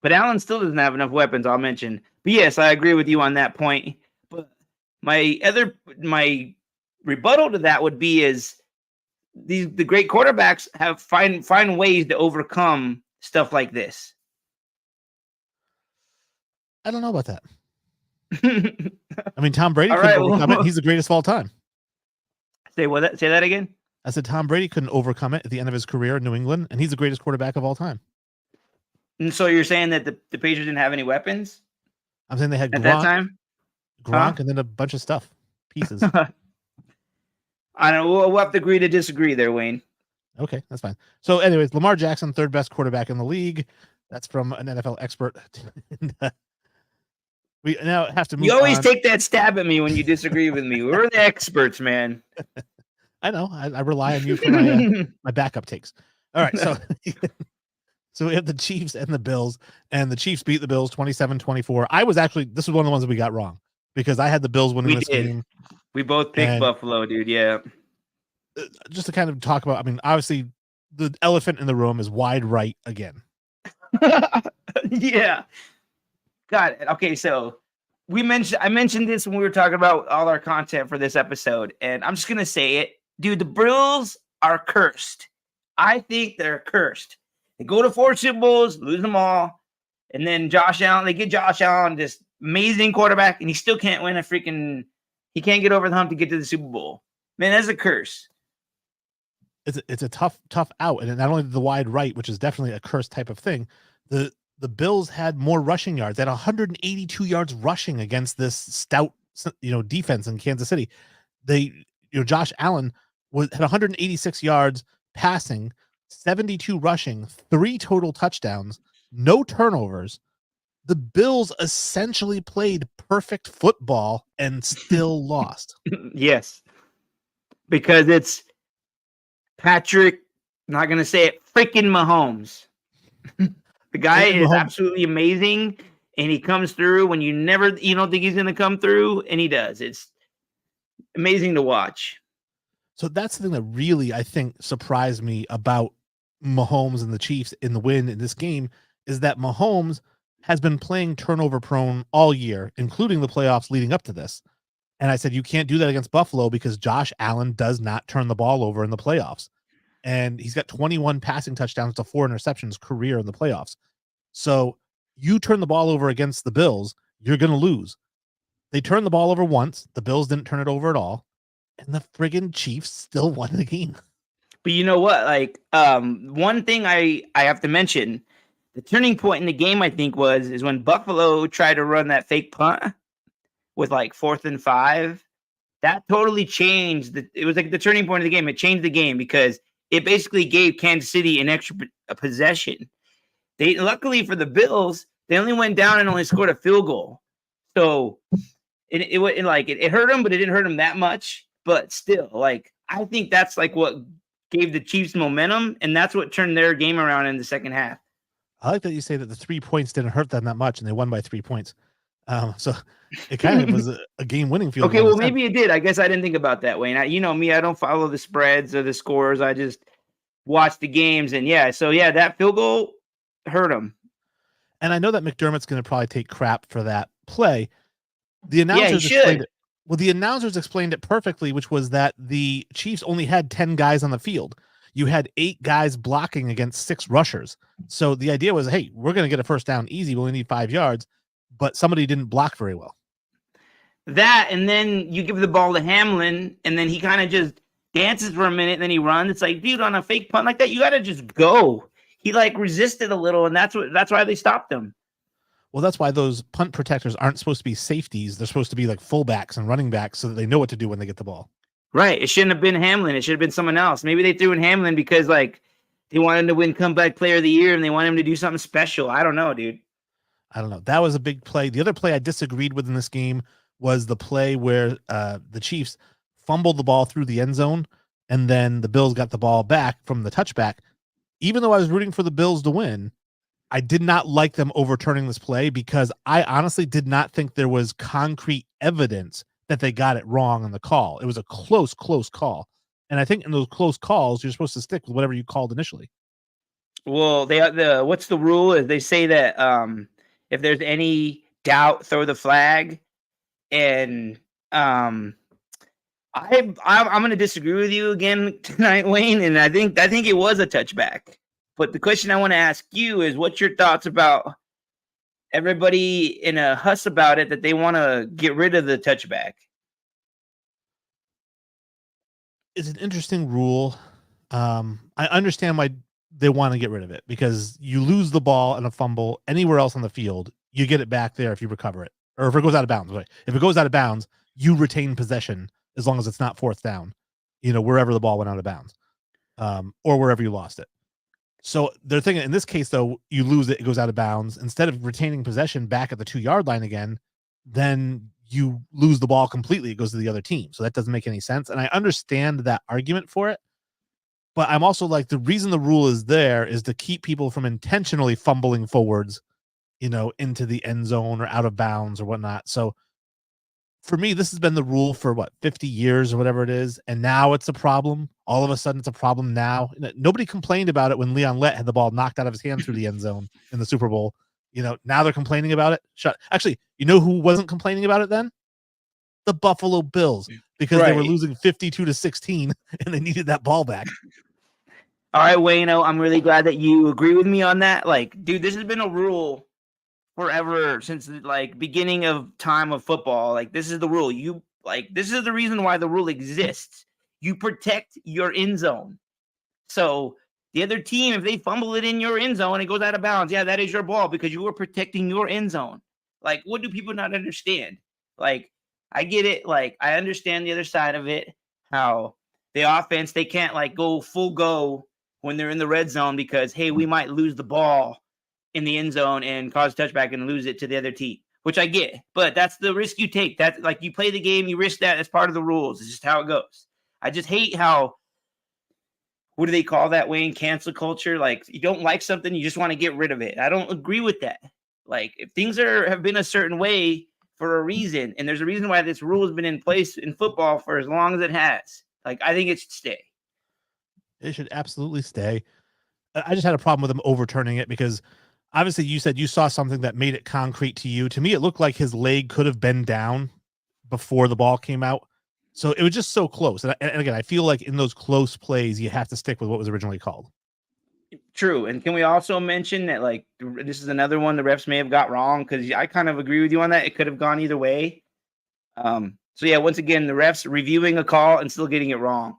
But Allen still doesn't have enough weapons, I'll mention. But yes, I agree with you on that point. But my rebuttal to that would be is the great quarterbacks find ways to overcome stuff like this. I don't know about that. I mean, Tom Brady couldn't overcome it. He's the greatest of all time. Say that again? I said Tom Brady couldn't overcome it at the end of his career in New England, and he's the greatest quarterback of all time. And so you're saying that the Patriots didn't have any weapons? I'm saying they had at that time? Gronk, and then a bunch of stuff, pieces. I don't know. We'll have to agree to disagree there, Wayne. Okay, that's fine. So anyways, Lamar Jackson, third best quarterback in the league. That's from an NFL expert. We now have to move You always on. Take that stab at me when you disagree with me. We're the experts, man. I know. I rely on you for my backup takes. All right, so so we have the Chiefs and the Bills, and the Chiefs beat the Bills 27-24. This was one of the ones that we got wrong, because I had the Bills winning this game. We both picked Buffalo, dude. Yeah. Just to kind of talk about, I mean, obviously the elephant in the room is wide right again. Yeah. Got it. Okay, so I mentioned this when we were talking about all our content for this episode, and I'm just gonna say it, dude. The Bills are cursed. I think they're cursed. They go to 4 Super Bowls, lose them all, and then they get Josh Allen, this amazing quarterback, and he still can't win he can't get over the hump to get to the Super Bowl. Man, that's a curse. It's a tough out, and not only the wide right, which is definitely a curse type of thing. The Bills had more rushing yards. They had 182 yards rushing against this stout, defense in Kansas City. Josh Allen had 186 yards passing, 72 rushing, 3 total touchdowns, no turnovers. The Bills essentially played perfect football and still lost. Yes, because it's Patrick, I'm not going to say it, freaking Mahomes. The guy is absolutely amazing, and he comes through when you don't think he's going to come through, and he does. It's amazing to watch. So that's the thing that really, I think, surprised me about Mahomes and the Chiefs in the win in this game, is that Mahomes has been playing turnover prone all year, including the playoffs leading up to this. And I said, you can't do that against Buffalo, because Josh Allen does not turn the ball over in the playoffs. And he's got 21 passing touchdowns to 4 interceptions career in the playoffs. So you turn the ball over against the Bills, you're going to lose. They turned the ball over once. The Bills didn't turn it over at all. And the friggin' Chiefs still won the game. But you know what? One thing I have to mention, the turning point in the game, I think, is when Buffalo tried to run that fake punt with 4th and 5. That totally changed. It was like the turning point of the game. It changed the game because it basically gave Kansas City an extra possession. Luckily for the Bills, they only went down and only scored a field goal. So it hurt them, but it didn't hurt them that much. But still, I think that's what gave the Chiefs momentum, and that's what turned their game around in the second half. I like that you say that the 3 points didn't hurt them that much, and they won by 3 points. So it kind of was a game-winning field goal. Okay, well, maybe it did. I guess I didn't think about that, Wayne. You know me, I don't follow the spreads or the scores. I just watch the games, and that field goal hurt them. And I know that McDermott's going to probably take crap for that play. The announcers explained it. Well, the announcers explained it perfectly, which was that the Chiefs only had 10 guys on the field. You had 8 guys blocking against 6 rushers. So the idea was, hey, we're going to get a first down easy. We only need 5 yards. But somebody didn't block very well. That, and then you give the ball to Hamlin, and then he kind of just dances for a minute, and then he runs. It's like, dude, on a fake punt like that, you got to just go. He resisted a little, and that's why they stopped him. Well, that's why those punt protectors aren't supposed to be safeties. They're supposed to be fullbacks and running backs, so that they know what to do when they get the ball. Right. It shouldn't have been Hamlin. It should have been someone else. Maybe they threw in Hamlin because they want him to win comeback player of the year and they want him to do something special. I don't know, dude. I don't know. That was a big play. The other play I disagreed with in this game was the play where the Chiefs fumbled the ball through the end zone, and then the Bills got the ball back from the touchback. Even though I was rooting for the Bills to win, I did not like them overturning this play because I honestly did not think there was concrete evidence that they got it wrong on the call. It was a close call. And I think in those close calls, you're supposed to stick with whatever you called initially. Well, what's the rule is they say that if there's any doubt, throw the flag. And I'm going to disagree with you again tonight, Wayne. And I think it was a touchback. But the question I want to ask you is, what's your thoughts about everybody in a huss about it that they want to get rid of the touchback? It's an interesting rule. I understand why they want to get rid of it, because you lose the ball in a fumble anywhere else on the field, you get it back there if you recover it, or if it goes out of bounds. Right? If it goes out of bounds, you retain possession as long as it's not fourth down, wherever the ball went out of bounds, or wherever you lost it. So they're thinking in this case, though, you lose it, it goes out of bounds. Instead of retaining possession back at the 2-yard line again, then you lose the ball completely. It goes to the other team. So that doesn't make any sense. And I understand that argument for it. But I'm also like, the reason the rule is there is to keep people from intentionally fumbling forwards, into the end zone or out of bounds or whatnot. So for me, this has been the rule for 50 years or whatever it is. And now it's a problem. All of a sudden it's a problem now. Nobody complained about it when Leon Lett had the ball knocked out of his hand through the end zone in the Super Bowl. Now they're complaining about it. Actually, who wasn't complaining about it then? The Buffalo Bills, because they were losing 52-16 and they needed that ball back. All right, Wayno, I'm really glad that you agree with me on that. Like, dude, this has been a rule forever, since beginning of time of football. Like, this is the rule. This is the reason why the rule exists. You protect your end zone. So the other team, if they fumble it in your end zone and it goes out of bounds, yeah, that is your ball because you were protecting your end zone. Like, what do people not understand? Like, I get it. Like, I understand the other side of it, how the offense, they can't go full go when they're in the red zone because, hey, we might lose the ball in the end zone and cause touchback and lose it to the other team, which I get. But that's the risk you take. That's you play the game, you risk that. That's part of the rules. It's just how it goes. I just hate how, what do they call that, Wayne? Cancel culture. Like, you don't like something, you just want to get rid of it. I don't agree with that. Like, if things have been a certain way for a reason, and there's a reason why this rule has been in place in football for as long as it has, I think it should stay. It should absolutely stay. I just had a problem with them overturning it because obviously you said you saw something that made it concrete to you. To me, it looked like his leg could have been down before the ball came out. So it was just so close. And again, I feel like in those close plays, you have to stick with what was originally called. True. And can we also mention that, this is another one the refs may have got wrong, because I kind of agree with you on that. It could have gone either way. So, yeah, once again, the refs reviewing a call and still getting it wrong.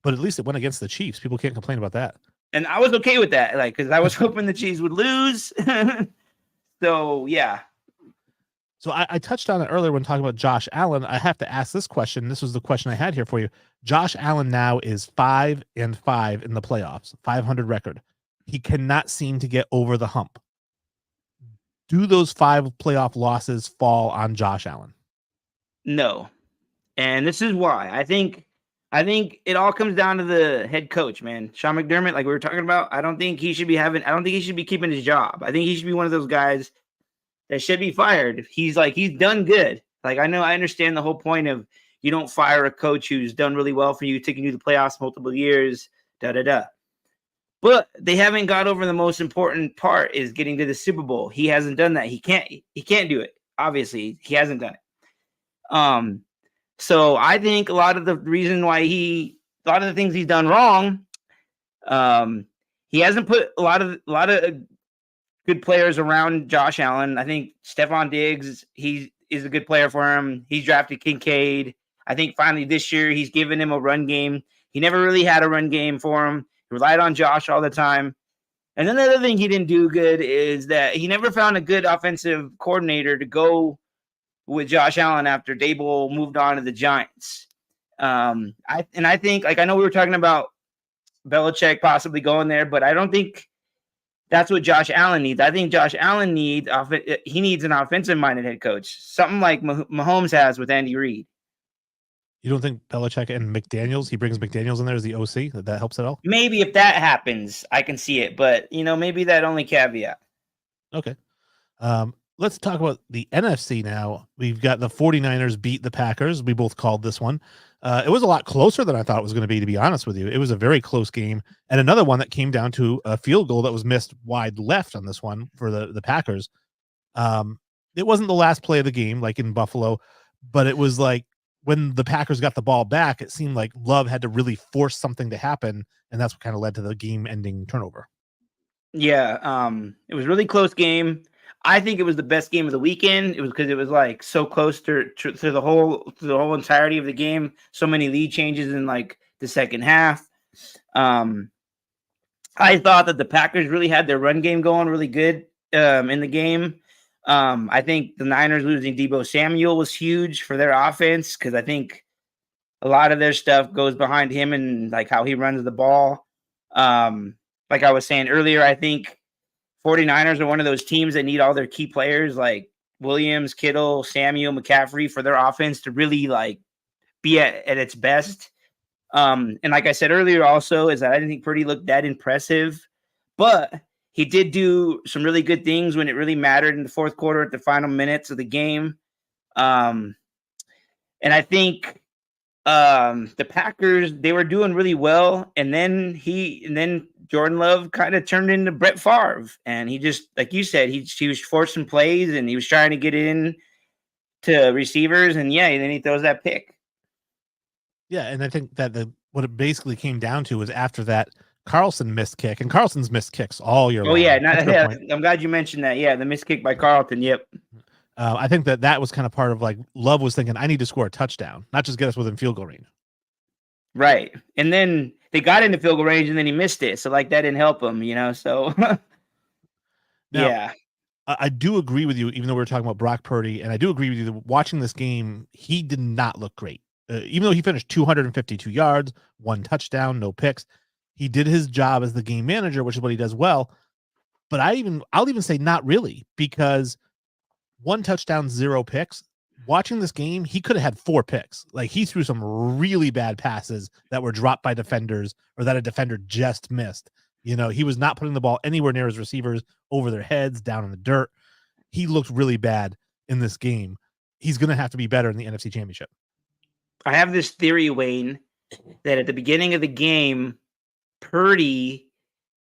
But at least it went against the Chiefs. People can't complain about that. And I was okay with that, because I was hoping the Chiefs would lose. So, yeah. So I touched on it earlier when talking about Josh Allen. I have to ask this question. This was the question I had here for you. Josh Allen now is 5-5 in the playoffs, 500 record. He cannot seem to get over the hump. Do those 5 playoff losses fall on Josh Allen? No. And this is why. I think it all comes down to the head coach, man. Sean McDermott, like we were talking about, I don't think he should be keeping his job. I think he should be one of those guys that should be fired. He's done good. I understand the whole point of you don't fire a coach who's done really well for you, taking you to the playoffs multiple years, But they haven't got over the most important part, is getting to the Super Bowl. He hasn't done that. He can't do it. Obviously, he hasn't done it. So I think a lot of the reason why a lot of the things he's done wrong, he hasn't put a lot of good players around Josh Allen. I think Stephon Diggs, he is a good player for him. He's drafted Kincaid. I think finally this year he's given him a run game. He never really had a run game for him. He relied on Josh all the time. And then the other thing he didn't do good is that he never found a good offensive coordinator to go with Josh Allen after Dable moved on to the Giants. I think, I know we were talking about Belichick possibly going there, but I don't think that's what Josh Allen needs. I think Josh Allen needs he needs an offensive-minded head coach, something like Mahomes has with Andy Reid. You don't think Belichick and McDaniels, he brings McDaniels in there as the OC, that helps at all? Maybe if that happens, I can see it, but maybe that only caveat. Okay. Let's talk about the NFC now. We've got the 49ers beat the Packers. We both called this one. It was a lot closer than I thought it was going to be honest with you. It was a very close game, and another one that came down to a field goal that was missed wide left on this one for the Packers. It wasn't the last play of the game like in Buffalo, but it was like when the Packers got the ball back, it seemed like Love had to really force something to happen, and that's what kind of led to the game-ending turnover. Yeah, it was a really close game. I think it was the best game of the weekend. It was because it was like so close to the whole entirety of the game. So many lead changes in like the second half. I thought that the Packers really had their run game going really good in the game. I think the Niners losing Deebo Samuel was huge for their offense because I think a lot of their stuff goes behind him and like how he runs the ball. Like I was saying earlier, I think 49ers are one of those teams that need all their key players like Williams, Kittle, Samuel, McCaffrey for their offense to really like be at its best. And like I said earlier also is that I didn't think Purdy looked that impressive, but he did do some really good things when it really mattered in the fourth quarter at the final minutes of the game. And I think the Packers, they were doing really well, and then Jordan Love kind of turned into Brett Favre, and he just, like you said, he was forcing plays and he was trying to get in to receivers, and then he throws that pick. Yeah, and I think that what it basically came down to was after that Carlson missed kick, and Carlson's missed kicks all year long. I'm glad you mentioned that. Yeah, the missed kick by Carlton. Yep. I think that was kind of part of like Love was thinking, I need to score a touchdown, not just get us within field goal range. Right. And then they got into field goal range and then he missed it. So like that didn't help him, so now, yeah. I do agree with you, even though we were talking about Brock Purdy, and I do agree with you that watching this game, he did not look great. Even though he finished 252 yards, 1 touchdown, no picks, he did his job as the game manager, which is what he does well. But I'll even say not really, because 1 touchdown, 0 picks. Watching this game, he could have had 4 picks. Like he threw some really bad passes that were dropped by defenders or that a defender just missed. He was not putting the ball anywhere near his receivers, over their heads, down in the dirt. He looked really bad in this game. He's going to have to be better in the NFC Championship. I have this theory, Wayne, that at the beginning of the game, Purdy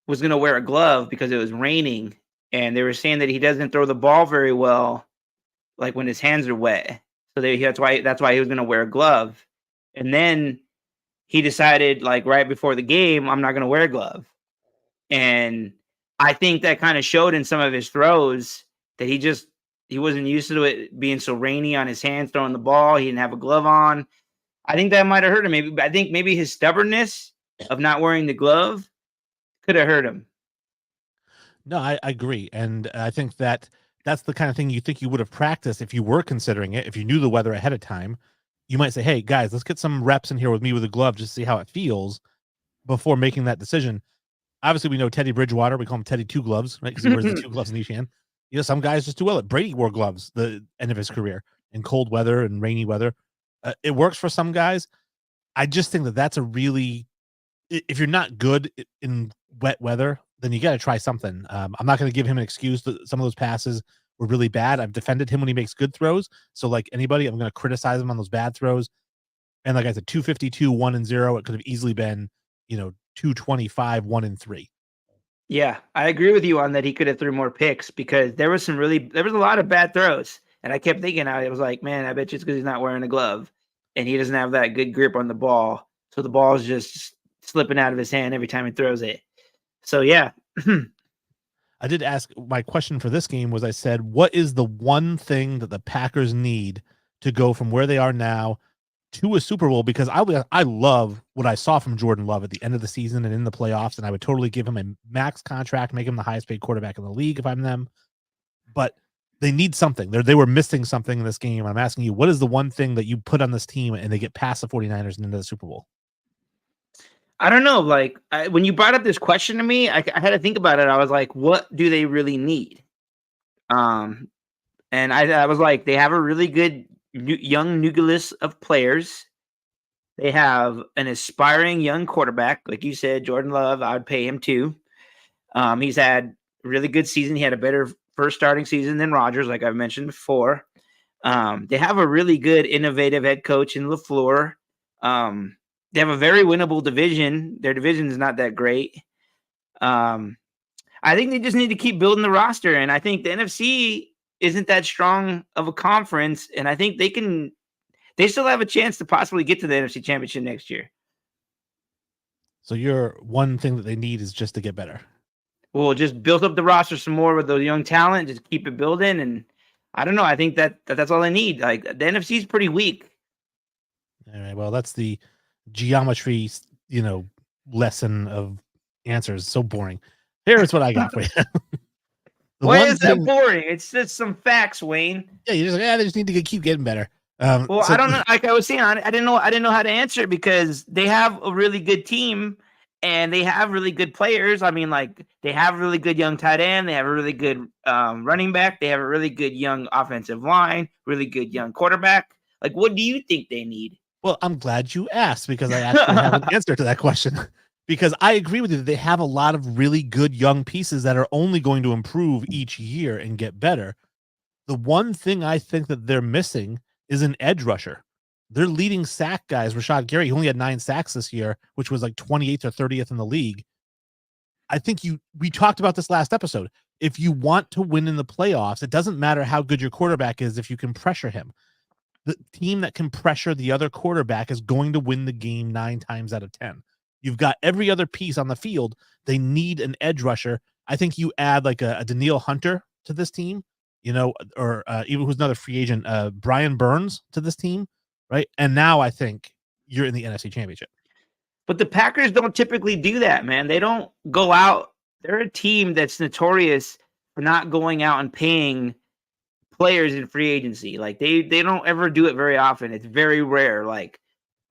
was going to wear a glove because it was raining, and they were saying that he doesn't throw the ball very well, like when his hands are wet. So that's why he was going to wear a glove. And then he decided, like right before the game, I'm not going to wear a glove. And I think that kind of showed in some of his throws that he wasn't used to it being so rainy on his hands throwing the ball. He didn't have a glove on. I think that might have hurt him. I think maybe his stubbornness of not wearing the glove could have hurt him. No, I agree. And I think that's the kind of thing you think you would have practiced if you were considering it. If you knew the weather ahead of time, you might say, hey, guys, let's get some reps in here with me with a glove just to see how it feels before making that decision. Obviously, we know Teddy Bridgewater. We call him Teddy Two Gloves, right? Because he wears the 2 gloves in each hand. Some guys just do well. Brady wore gloves the end of his career in cold weather and rainy weather. It works for some guys. I just think that that's a really, if you're not good in wet weather, then you got to try something. I'm not going to give him an excuse that some of those passes were really bad. I've defended him when he makes good throws. So like anybody, I'm going to criticize him on those bad throws. And like I said, 252, 1-0. It could have easily been, 225, 1-3. Yeah, I agree with you on that. He could have threw more picks because there was a lot of bad throws. And I kept thinking, I was like, man, I bet you it's because he's not wearing a glove and he doesn't have that good grip on the ball. So the ball is just slipping out of his hand every time he throws it. So, yeah. I did ask, my question for this game was, I said, what is the one thing that the Packers need to go from where they are now to a Super Bowl? Because I love what I saw from Jordan Love at the end of the season and in the playoffs, and I would totally give him a max contract, make him the highest paid quarterback in the league if I'm them. But they need something. They were missing something in this game. I'm asking you, what is the one thing that you put on this team and they get past the 49ers and into the Super Bowl? I don't know. Like when you brought up this question to me, I had to think about it. I was like, what do they really need? Um, and I was like, they have a really good young nucleus of players. They have an aspiring young quarterback, like you said, Jordan Love. I would pay him too. He's had a really good season. He had a better first starting season than Rodgers, like I've mentioned before. They have a really good, innovative head coach in LaFleur. They have a very winnable division. Their division is not that great. I think they just need to keep building the roster, and I think the NFC isn't that strong of a conference, and I think they still have a chance to possibly get to the NFC Championship next year. So your one thing that they need is just to get better. We'll just build up the roster some more with those young talent, just keep it building, and I don't know. I think that's all they need. Like the NFC is pretty weak. All right. Well, that's the geometry, lesson of answers. So boring. Here's what I got for you. Why is that boring? It's just some facts, Wayne. Yeah, you're just like, they just need to keep getting better. Well, I don't know. Like I was saying, I didn't know how to answer it because they have a really good team and they have really good players. I mean, like they have a really good young tight end. They have a really good running back. They have a really good young offensive line. Really good young quarterback. Like, what do you think they need? Well, I'm glad you asked because I actually have an answer to that question. Because I agree with you that they have a lot of really good young pieces that are only going to improve each year and get better. The one thing I think that they're missing is an edge rusher. Their leading sack guy is Rashad Gary. He only had 9 sacks this year, which was like 28th or 30th in the league. I think we talked about this last episode. If you want to win in the playoffs, it doesn't matter how good your quarterback is if you can pressure him. The team that can pressure the other quarterback is going to win the game 9 times out of 10. You've got every other piece on the field. They need an edge rusher. I think you add like a Danielle Hunter to this team, or even who's another free agent, Brian Burns to this team, right? And now I think you're in the NFC Championship. But the Packers don't typically do that, man. They don't go out. They're a team that's notorious for not going out and paying players in free agency. Like they don't ever do it very often. It's very rare. Like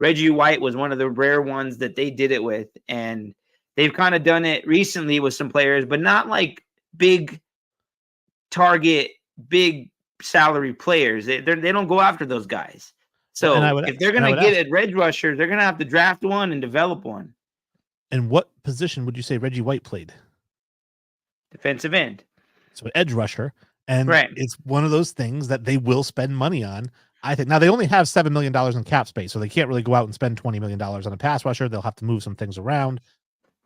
Reggie White was one of the rare ones that they did it with, and they've kind of done it recently with some players, but not like big target, big salary players. They don't go after those guys. So if they're going to get a edge rusher, they're going to have to draft one and develop one. And what position would you say Reggie White played? Defensive end. So edge rusher. And It's one of those things that they will spend money on. I think now they only have $7 million in cap space, so they can't really go out and spend $20 million on a pass rusher. They'll have to move some things around.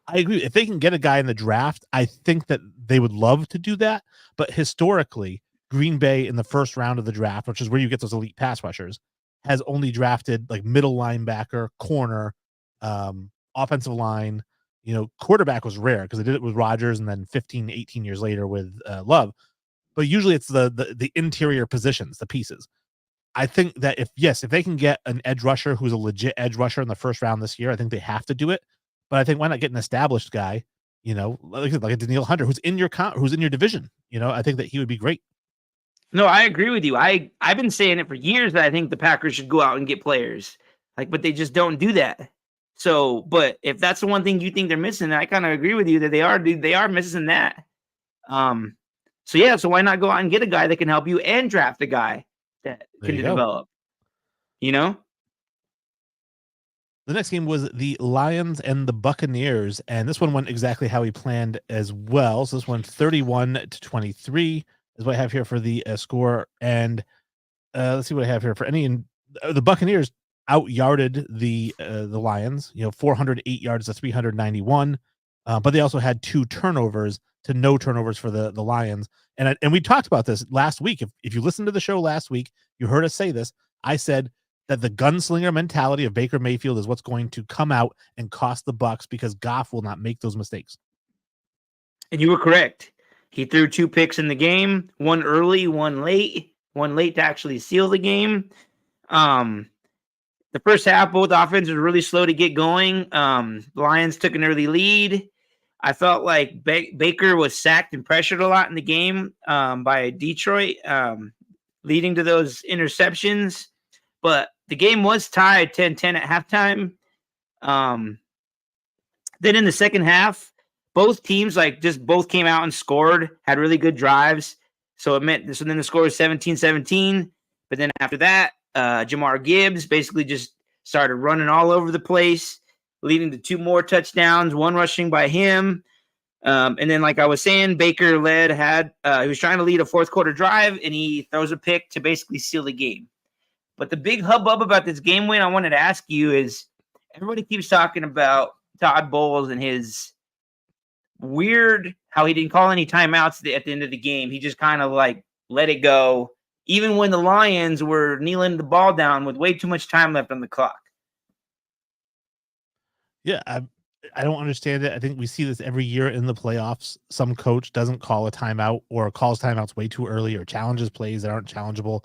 I agree. If they can get a guy in the draft, I think that they would love to do that. But historically, Green Bay in the first round of the draft, which is where you get those elite pass rushers, has only drafted like middle linebacker, corner, offensive line. Quarterback was rare because they did it with Rodgers and then 15, 18 years later with Love. But usually it's the interior positions, the pieces. I think that if they can get an edge rusher who's a legit edge rusher in the first round this year, I think they have to do it. But I think why not get an established guy, like a Danielle Hunter who's in your division. I think that he would be great. No, I agree with you. I've been saying it for years that I think the Packers should go out and get players. But they just don't do that. So, but if that's the one thing you think they're missing, I kind of agree with you that they are missing that. So why not go out and get a guy that can help you and draft a guy that can develop? The next game was the Lions and the Buccaneers, and this one went exactly how we planned as well. So this one 31-23 is what I have here for the score. And let's see what I have here for the Buccaneers out-yarded the Lions, 408 yards to 391. But they also had 2 turnovers to no turnovers for the Lions. And we talked about this last week. If you listened to the show last week, you heard us say this. I said that the gunslinger mentality of Baker Mayfield is what's going to come out and cost the Bucs because Goff will not make those mistakes. And you were correct. He threw 2 picks in the game, one early, one late to actually seal the game. The first half, both offenses were really slow to get going. The Lions took an early lead. I felt like Baker was sacked and pressured a lot in the game by Detroit, leading to those interceptions. But the game was tied 10-10 at halftime. Then in the second half, both teams just both came out and scored, had really good drives. So then the score was 17-17. But then after that, Jamar Gibbs basically just started running all over the place, leading to 2 more touchdowns, 1 rushing by him. And then, like I was saying, Baker he was trying to lead a fourth quarter drive, and he throws a pick to basically seal the game. But the big hubbub about this game win I wanted to ask you is, everybody keeps talking about Todd Bowles and his weird how he didn't call any timeouts at the end of the game. He just kind of let it go, even when the Lions were kneeling the ball down with way too much time left on the clock. Yeah, I don't understand it. I think we see this every year in the playoffs. Some coach doesn't call a timeout or calls timeouts way too early or challenges plays that aren't challengeable.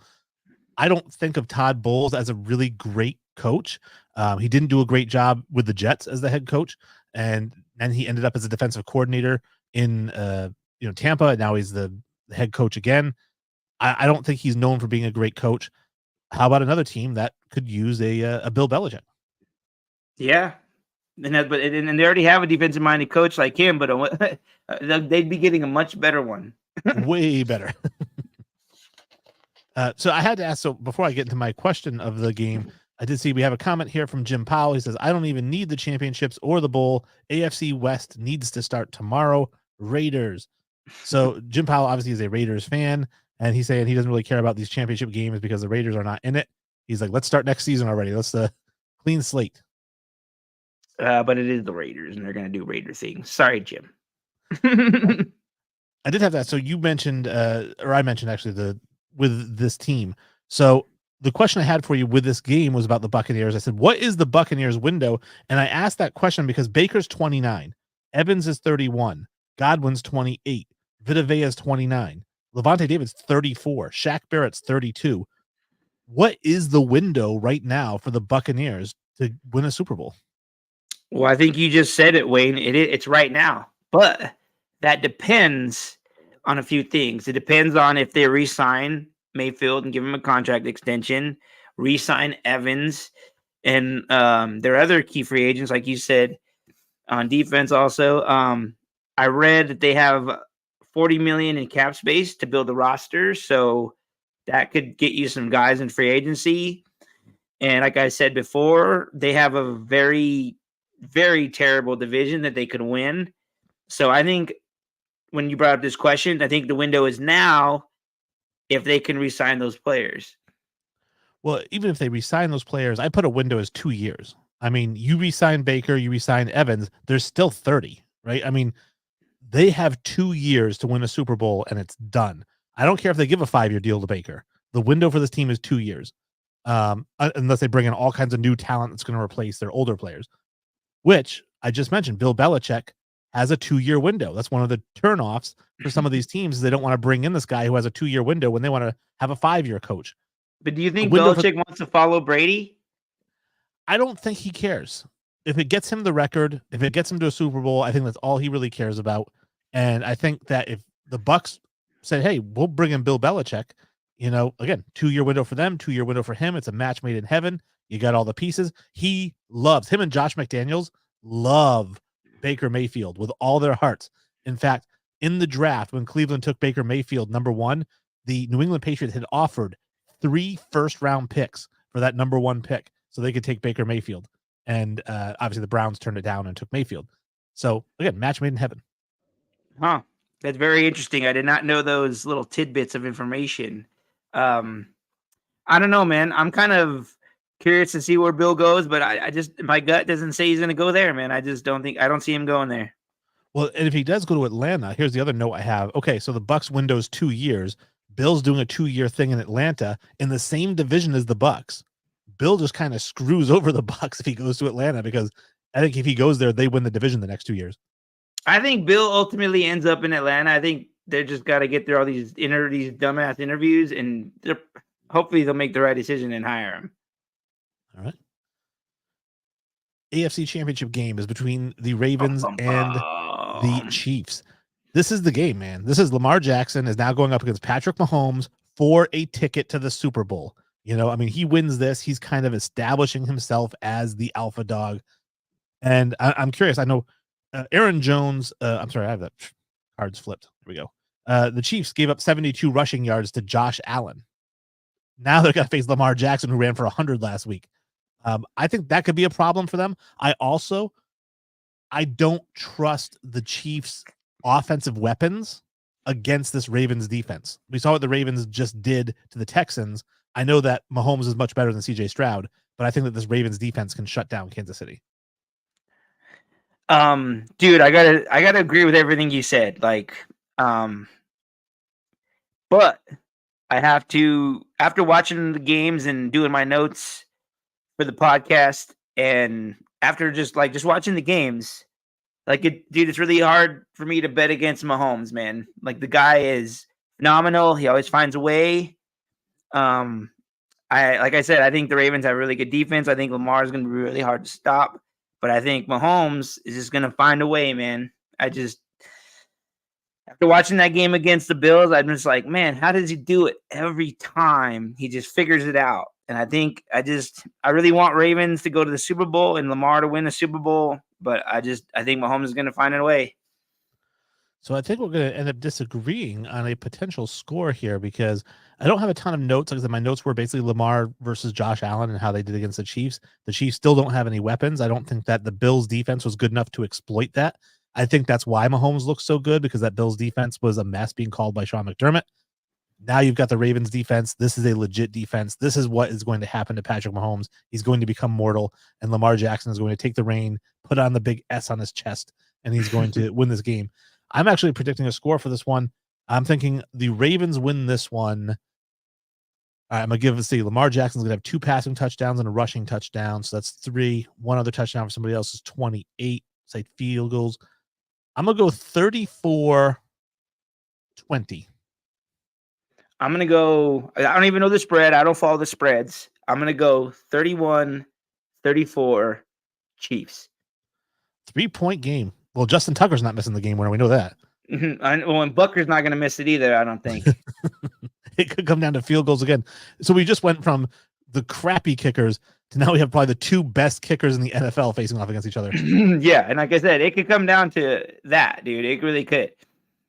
I don't think of Todd Bowles as a really great coach. He didn't do a great job with the Jets as the head coach, and then he ended up as a defensive coordinator in Tampa, and now he's the head coach again. I don't think he's known for being a great coach. How about another team that could use a Bill Belichick? Yeah. And they already have a defensive-minded coach like him, but they'd be getting a much better one. Way better. So I had to ask, so before I get into my question of the game, I did see we have a comment here from Jim Powell. He says, I don't even need the championships or the bowl. AFC West needs to start tomorrow. Raiders. So Jim Powell obviously is a Raiders fan, and he's saying he doesn't really care about these championship games because the Raiders are not in it. He's like, let's start next season already. Let's clean slate. But it is the Raiders, and they're going to do Raider things. Sorry, Jim. I did have that. So you mentioned, or I mentioned actually with this team. So the question I had for you with this game was about the Buccaneers. I said, what is the Buccaneers window? And I asked that question because Baker's 29, Evans is 31, Godwin's 28, Vita Vea's 29, Levante David's 34, Shaq Barrett's 32. What is the window right now for the Buccaneers to win a Super Bowl? Well, I think you just said it, Wayne. It's right now, but that depends on a few things. It depends on if they re-sign Mayfield and give him a contract extension, re-sign Evans, and their other key free agents, like you said, on defense. Also, I read that they have $40 million in cap space to build the roster, so that could get you some guys in free agency. And like I said before, they have a very, very terrible division that they could win. So I think when you brought up this question, I think the window is now if they can re-sign those players. Well, even if they re-sign those players, I put a window as 2 years. I mean, you re-sign Baker, you re-sign Evans, there's still 30, right? I mean, they have 2 years to win a Super Bowl and it's done. I don't care if they give a 5-year deal to Baker. The window for this team is 2 years. Unless they bring in all kinds of new talent that's going to replace their older players, which I just mentioned. Bill Belichick has a 2-year window. That's one of the turnoffs for some of these teams. Is they don't want to bring in this guy who has a 2-year window when they want to have a 5-year coach. But do you think Belichick wants to follow Brady? I don't think he cares. If it gets him the record, if it gets him to a Super Bowl, I think that's all he really cares about. And I think that if the Bucs said, hey, we'll bring in Bill Belichick, again, 2-year window for them, 2-year window for him. It's a match made in heaven. You got all the pieces. He loves him, and Josh McDaniels love Baker Mayfield with all their hearts. In fact, in the draft, when Cleveland took Baker Mayfield number 1, the New England Patriots had offered 3 first-round picks for that number 1 pick so they could take Baker Mayfield. And obviously the Browns turned it down and took Mayfield. So, again, match made in heaven. Huh. That's very interesting. I did not know those little tidbits of information. I don't know, man. I'm kind of curious to see where Bill goes, but I just, my gut doesn't say he's going to go there, man. I don't see him going there. Well, and if he does go to Atlanta, here's the other note I have. Okay, so the Bucs window's 2 years. Bill's doing a 2-year thing in Atlanta in the same division as the Bucs. Bill just kind of screws over the Bucs if he goes to Atlanta, because I think if he goes there, they win the division the next 2 years. I think Bill ultimately ends up in Atlanta. I think they just got to get through all these dumbass interviews, and hopefully they'll make the right decision and hire him. All right. AFC Championship game is between the Ravens and the Chiefs. This is the game, man. This is Lamar Jackson is now going up against Patrick Mahomes for a ticket to the Super Bowl. He wins this. He's kind of establishing himself as the alpha dog. And I'm curious. I know Aaron Jones. I'm sorry, I have that cards flipped. Here we go. The Chiefs gave up 72 rushing yards to Josh Allen. Now they're going to face Lamar Jackson, who ran for 100 last week. I think that could be a problem for them. I don't trust the Chiefs' offensive weapons against this Ravens defense. We saw what the Ravens just did to the Texans. I know that Mahomes is much better than CJ Stroud, but I think that this Ravens defense can shut down Kansas City. Dude, I gotta agree with everything you said. Like, but I have to, after watching the games and doing my notes for the podcast, and after just watching the games, dude, it's really hard for me to bet against Mahomes, man. Like, the guy is phenomenal. He always finds a way. Like I said, I think the Ravens have really good defense. I think Lamar is going to be really hard to stop, but I think Mahomes is just going to find a way, man. After watching that game against the Bills, I'm just like, man, how does he do it every time? He just figures it out. And I think I really want Ravens to go to the Super Bowl and Lamar to win the Super Bowl, but I think Mahomes is going to find a way. So I think we're going to end up disagreeing on a potential score here because I don't have a ton of notes. Like I said, my notes were basically Lamar versus Josh Allen and how they did against the Chiefs. The Chiefs still don't have any weapons. I don't think that the Bills defense was good enough to exploit that. I think that's why Mahomes looks so good, because that Bills defense was a mess being called by Sean McDermott. Now you've got the Ravens defense. This is a legit defense. This is what is going to happen to Patrick Mahomes. He's going to become mortal, and Lamar Jackson is going to take the reign, put on the big S on his chest, and he's going to win this game. I'm actually predicting a score for this one. I'm thinking the Ravens win this one. All right, I'm going to Lamar Jackson's going to have 2 passing touchdowns and a rushing touchdown. So that's 3. One other touchdown for somebody else is 28. Say field goals. I'm going to go 34-20. I'm going to go, I don't even know the spread. I don't follow the spreads. I'm going to go 31-34 Chiefs. 3-point game. Well, Justin Tucker's not missing the game winner. We know that. And Butker's not going to miss it either, I don't think. It could come down to field goals again. So we just went from the crappy kickers to now we have probably the 2 best kickers in the NFL facing off against each other. Yeah, and like I said, it could come down to that, dude. It really could.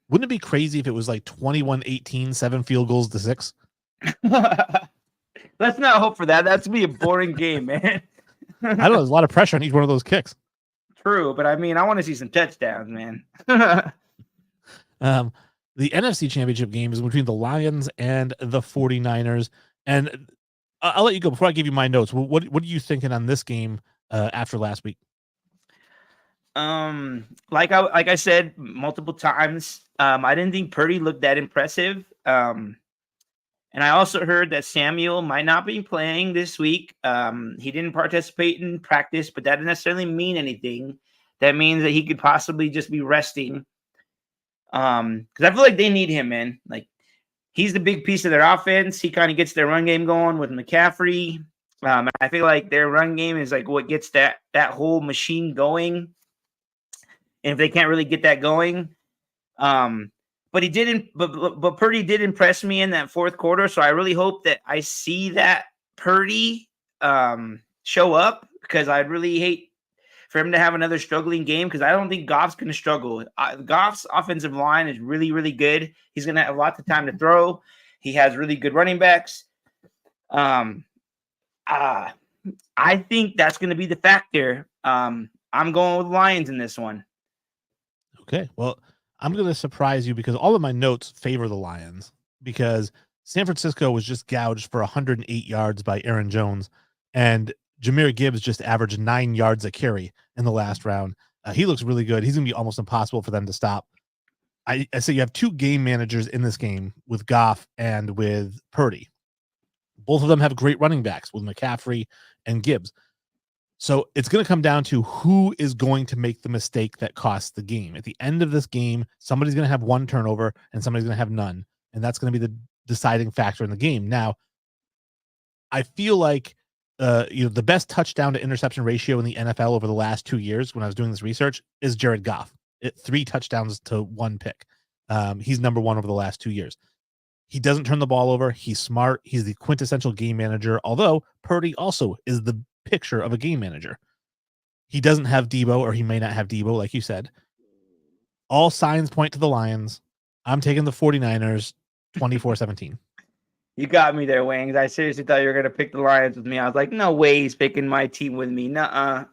Wouldn't it be crazy if it was like 21-18, 7 field goals to 6? Let's not hope for that. That's going to be a boring game, man. I don't know. There's a lot of pressure on each one of those kicks. True, but I mean, I want to see some touchdowns, man. The NFC Championship game is between the Lions and the 49ers. And I'll let you go before I give you my notes. What are you thinking on this game after last week? Like I said multiple times, I didn't think Purdy looked that impressive. And I also heard that Samuel might not be playing this week. He didn't participate in practice, but that doesn't necessarily mean anything. That means that he could possibly just be resting. Because I feel like they need him, man. Like, he's the big piece of their offense. He kind of gets their run game going with McCaffrey. And I feel like their run game is like what gets that whole machine going. And if they can't really get that going, but he didn't. But Purdy did impress me in that fourth quarter. So I really hope that I see that Purdy show up, because I'd really hate for him to have another struggling game, because I don't think Goff's going to struggle. Goff's offensive line is really, really good. He's going to have lots of time to throw. He has really good running backs. I think that's going to be the factor. I'm going with Lions in this one. Okay, well, I'm going to surprise you because all of my notes favor the Lions, because San Francisco was just gouged for 108 yards by Aaron Jones, and Jahmyr Gibbs just averaged 9 yards a carry in the last round. He looks really good. He's going to be almost impossible for them to stop. I say you have 2 game managers in this game with Goff and with Purdy. Both of them have great running backs with McCaffrey and Gibbs. So it's going to come down to who is going to make the mistake that costs the game. At the end of this game, somebody's going to have 1 turnover and somebody's going to have none. And that's going to be the deciding factor in the game. Now, I feel like the best touchdown to interception ratio in the NFL over the last 2 years, when I was doing this research, is Jared Goff. 3 touchdowns to 1 pick. He's number 1 over the last 2 years. He doesn't turn the ball over. He's smart. He's the quintessential game manager, although Purdy also is the picture of a game manager. He doesn't have Debo, or he may not have Debo, like you said. All signs point to the Lions. I'm taking the 49ers 24-17. You got me there, Wings. I seriously thought you were gonna pick the Lions with me. I was like, no way he's picking my team with me. Nuh-uh.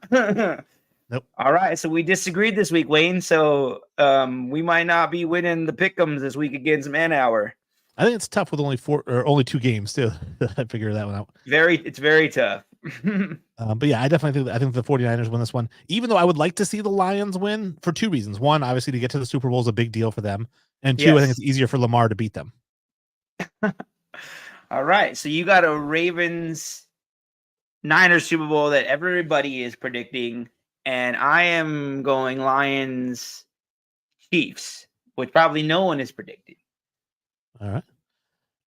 Nope. All right, so we disagreed this week, Wayne. So we might not be winning the pick'ems this week against Man Hour. I think it's tough with only 2 games too. I figure that one out. It's very tough. But yeah, I think the 49ers win this one, even though I would like to see the Lions win for 2 reasons. One, obviously to get to the Super Bowl is a big deal for them. And 2, I think it's easier for Lamar to beat them. All right. So you got a Ravens Niners Super Bowl that everybody is predicting. And I am going Lions Chiefs, which probably no one is predicting. All right.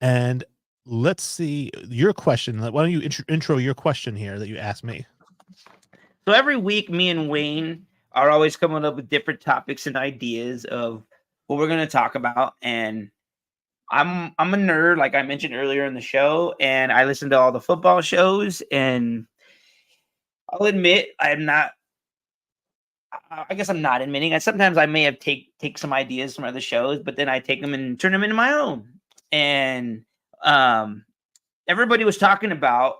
And let's see your question. Why don't you intro your question here that you asked me? So every week, me and Wayne are always coming up with different topics and ideas of what we're going to talk about. And I'm a nerd, like I mentioned earlier in the show, and I listen to all the football shows. And I'll admit, I guess I'm not admitting. Sometimes I may have take some ideas from other shows, but then I take them and turn them into my own. And everybody was talking about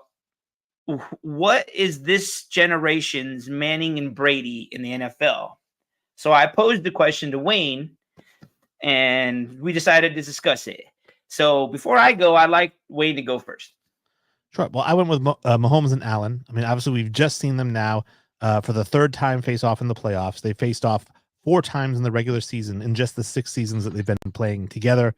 what is this generation's Manning and Brady in the NFL. So I posed the question to Wayne, and we decided to discuss it. So before I go, I'd like Wayne to go first. Sure. Well, I went with Mahomes and Allen. I mean, obviously, we've just seen them now for the 3rd time face off in the playoffs. They faced off 4 times in the regular season in just the 6 seasons that they've been playing together.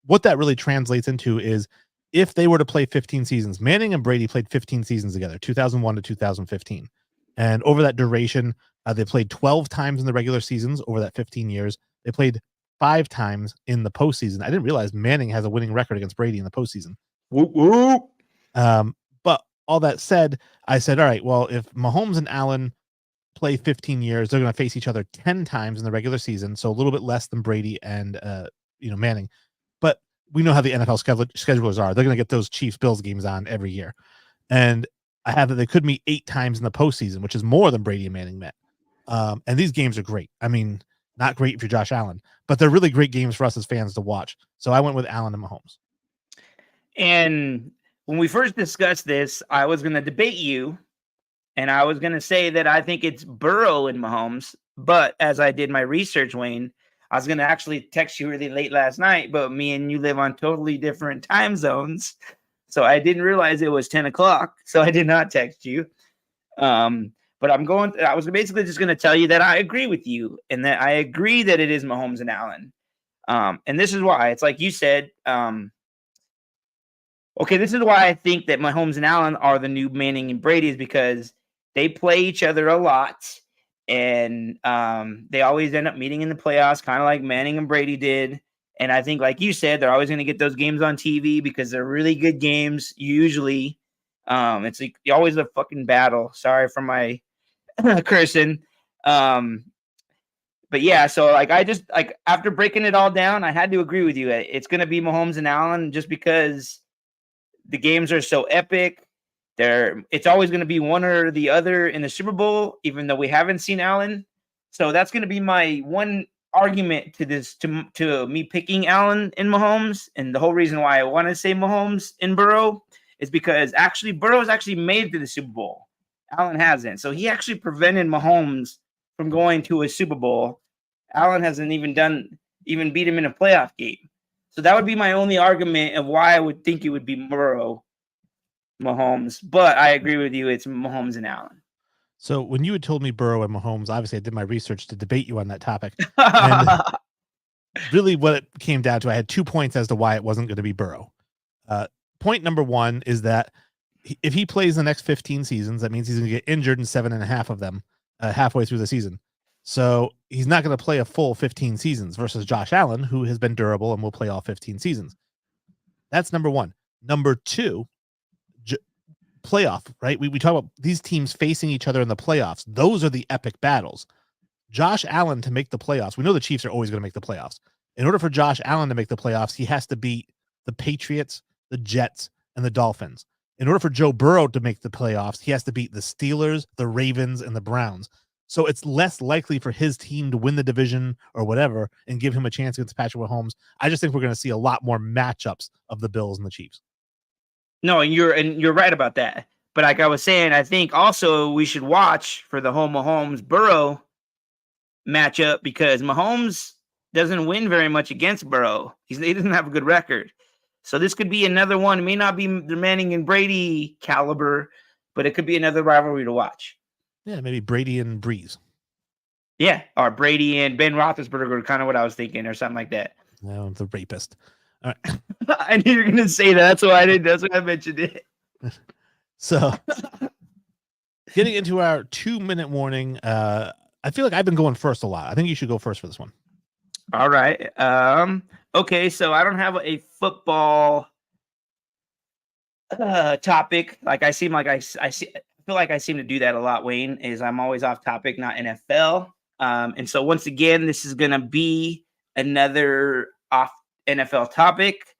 What that really translates into is if they were to play 15 seasons, Manning and Brady played 15 seasons together, 2001 to 2015. And over that duration, they played 12 times in the regular seasons over that 15 years. They played 5 times in the postseason. I didn't realize Manning has a winning record against Brady in the postseason. Whoop, whoop. But all that said, I said, all right, well, if Mahomes and Allen play 15 years, they're going to face each other 10 times in the regular season. So a little bit less than Brady and, Manning. But we know how the NFL schedulers are. They're going to get those Chiefs-Bills games on every year. And I have that they could meet 8 times in the postseason, which is more than Brady and Manning met. And these games are great. I mean, not great if you're Josh Allen, but they're really great games for us as fans to watch. So I went with Allen and Mahomes. And when we first discussed this, I was going to debate you, and I was going to say that I think it's Burrow and Mahomes. But as I did my research, Wayne, I was going to actually text you really late last night, but me and you live on totally different time zones. So I didn't realize it was 10 o'clock. So I did not text you. But I was basically just going to tell you that I agree with you, and that I agree that it is Mahomes and Allen. And this is why. It's like you said, okay, this is why I think that Mahomes and Allen are the new Manning and Brady, is because they play each other a lot, and they always end up meeting in the playoffs, kind of like Manning and Brady did. And I think, like you said, they're always going to get those games on TV because they're really good games. Usually, it's like always a fucking battle. Sorry for my cursing. But yeah, so after breaking it all down, I had to agree with you. It's going to be Mahomes and Allen just because the games are so epic. It's always going to be one or the other in the Super Bowl, even though we haven't seen Allen. So that's going to be my one argument to this, to me picking Allen and Mahomes. And the whole reason why I want to say Mahomes and Burrow is because actually Burrow's actually made it to the Super Bowl. Allen hasn't. So he actually prevented Mahomes from going to a Super Bowl. Allen hasn't even beat him in a playoff game. So that would be my only argument of why I would think it would be Burrow, Mahomes. But I agree with you. It's Mahomes and Allen. So when you had told me Burrow and Mahomes, obviously I did my research to debate you on that topic. And really what it came down to, I had 2 points as to why it wasn't going to be Burrow. Point number 1 is that if he plays the next 15 seasons, that means he's going to get injured in 7.5 of them halfway through the season. So he's not going to play a full 15 seasons versus Josh Allen, who has been durable and will play all 15 seasons. That's number 1. Number 2, playoff, right? We talk about these teams facing each other in the playoffs. Those are the epic battles. Josh Allen to make the playoffs. We know the Chiefs are always going to make the playoffs. In order for Josh Allen to make the playoffs, he has to beat the Patriots, the Jets, and the Dolphins. In order for Joe Burrow to make the playoffs, he has to beat the Steelers, the Ravens, and the Browns. So it's less likely for his team to win the division or whatever and give him a chance against Patrick Mahomes. I just think we're going to see a lot more matchups of the Bills and the Chiefs. No, and you're right about that. But like I was saying, I think also we should watch for the whole Mahomes Burrow matchup because Mahomes doesn't win very much against Burrow. He doesn't have a good record. So this could be another one. It may not be the Manning and Brady caliber, but it could be another rivalry to watch. Yeah, maybe Brady and Breeze. Yeah, or Brady and Ben Roethlisberger, kind of what I was thinking, or something like that. No, the rapist. All right. I knew you were gonna say that. That's why I didn't. That's why I mentioned it. So, getting into our 2-minute warning. I feel like I've been going first a lot. I think you should go first for this one. All right. Okay, so I don't have a football topic. Like I feel like I seem to do that a lot, Wayne, is I'm always off topic, not NFL. And so once again, this is gonna be another off NFL topic.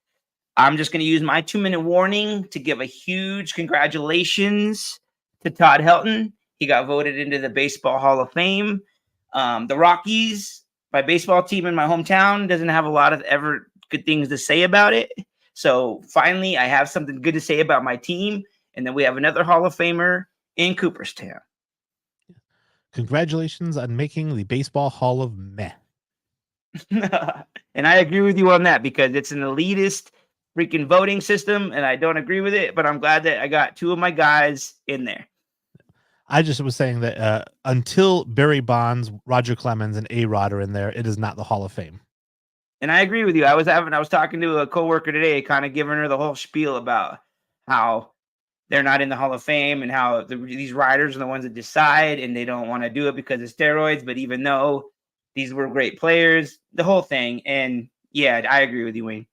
I'm just gonna use my 2-minute warning to give a huge congratulations to Todd Helton. He got voted into the Baseball Hall of Fame. The Rockies, my baseball team in my hometown, doesn't have a lot of ever good things to say about it. So finally, I have something good to say about my team. And then we have another Hall of Famer in Cooperstown. Congratulations on making the Baseball Hall of Meh. And I agree with you on that because it's an elitist freaking voting system, and I don't agree with it, but I'm glad that I got two of my guys in there. I just was saying that until Barry Bonds, Roger Clemens, and A-Rod are in there, it is not the Hall of Fame. And I agree with you. I was talking to a coworker today, kind of giving her the whole spiel about how they're not in the Hall of Fame and how these riders are the ones that decide, and they don't want to do it because of steroids. But even though these were great players, the whole thing. And yeah, I agree with you, Wayne.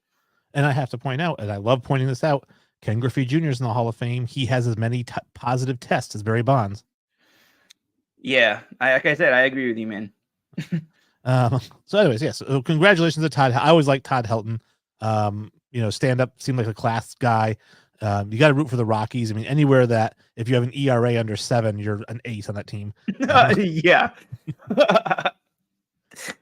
And I have to point out, and I love pointing this out, Ken Griffey Jr. is in the Hall of Fame. He has as many positive tests as Barry Bonds. Yeah, like I said, I agree with you, man. So anyways, yes. So congratulations to Todd. I always like Todd Helton. Stand up, seemed like a class guy. You got to root for the Rockies. I mean, anywhere that if you have an ERA under 7, you're an ace on that team. Yeah.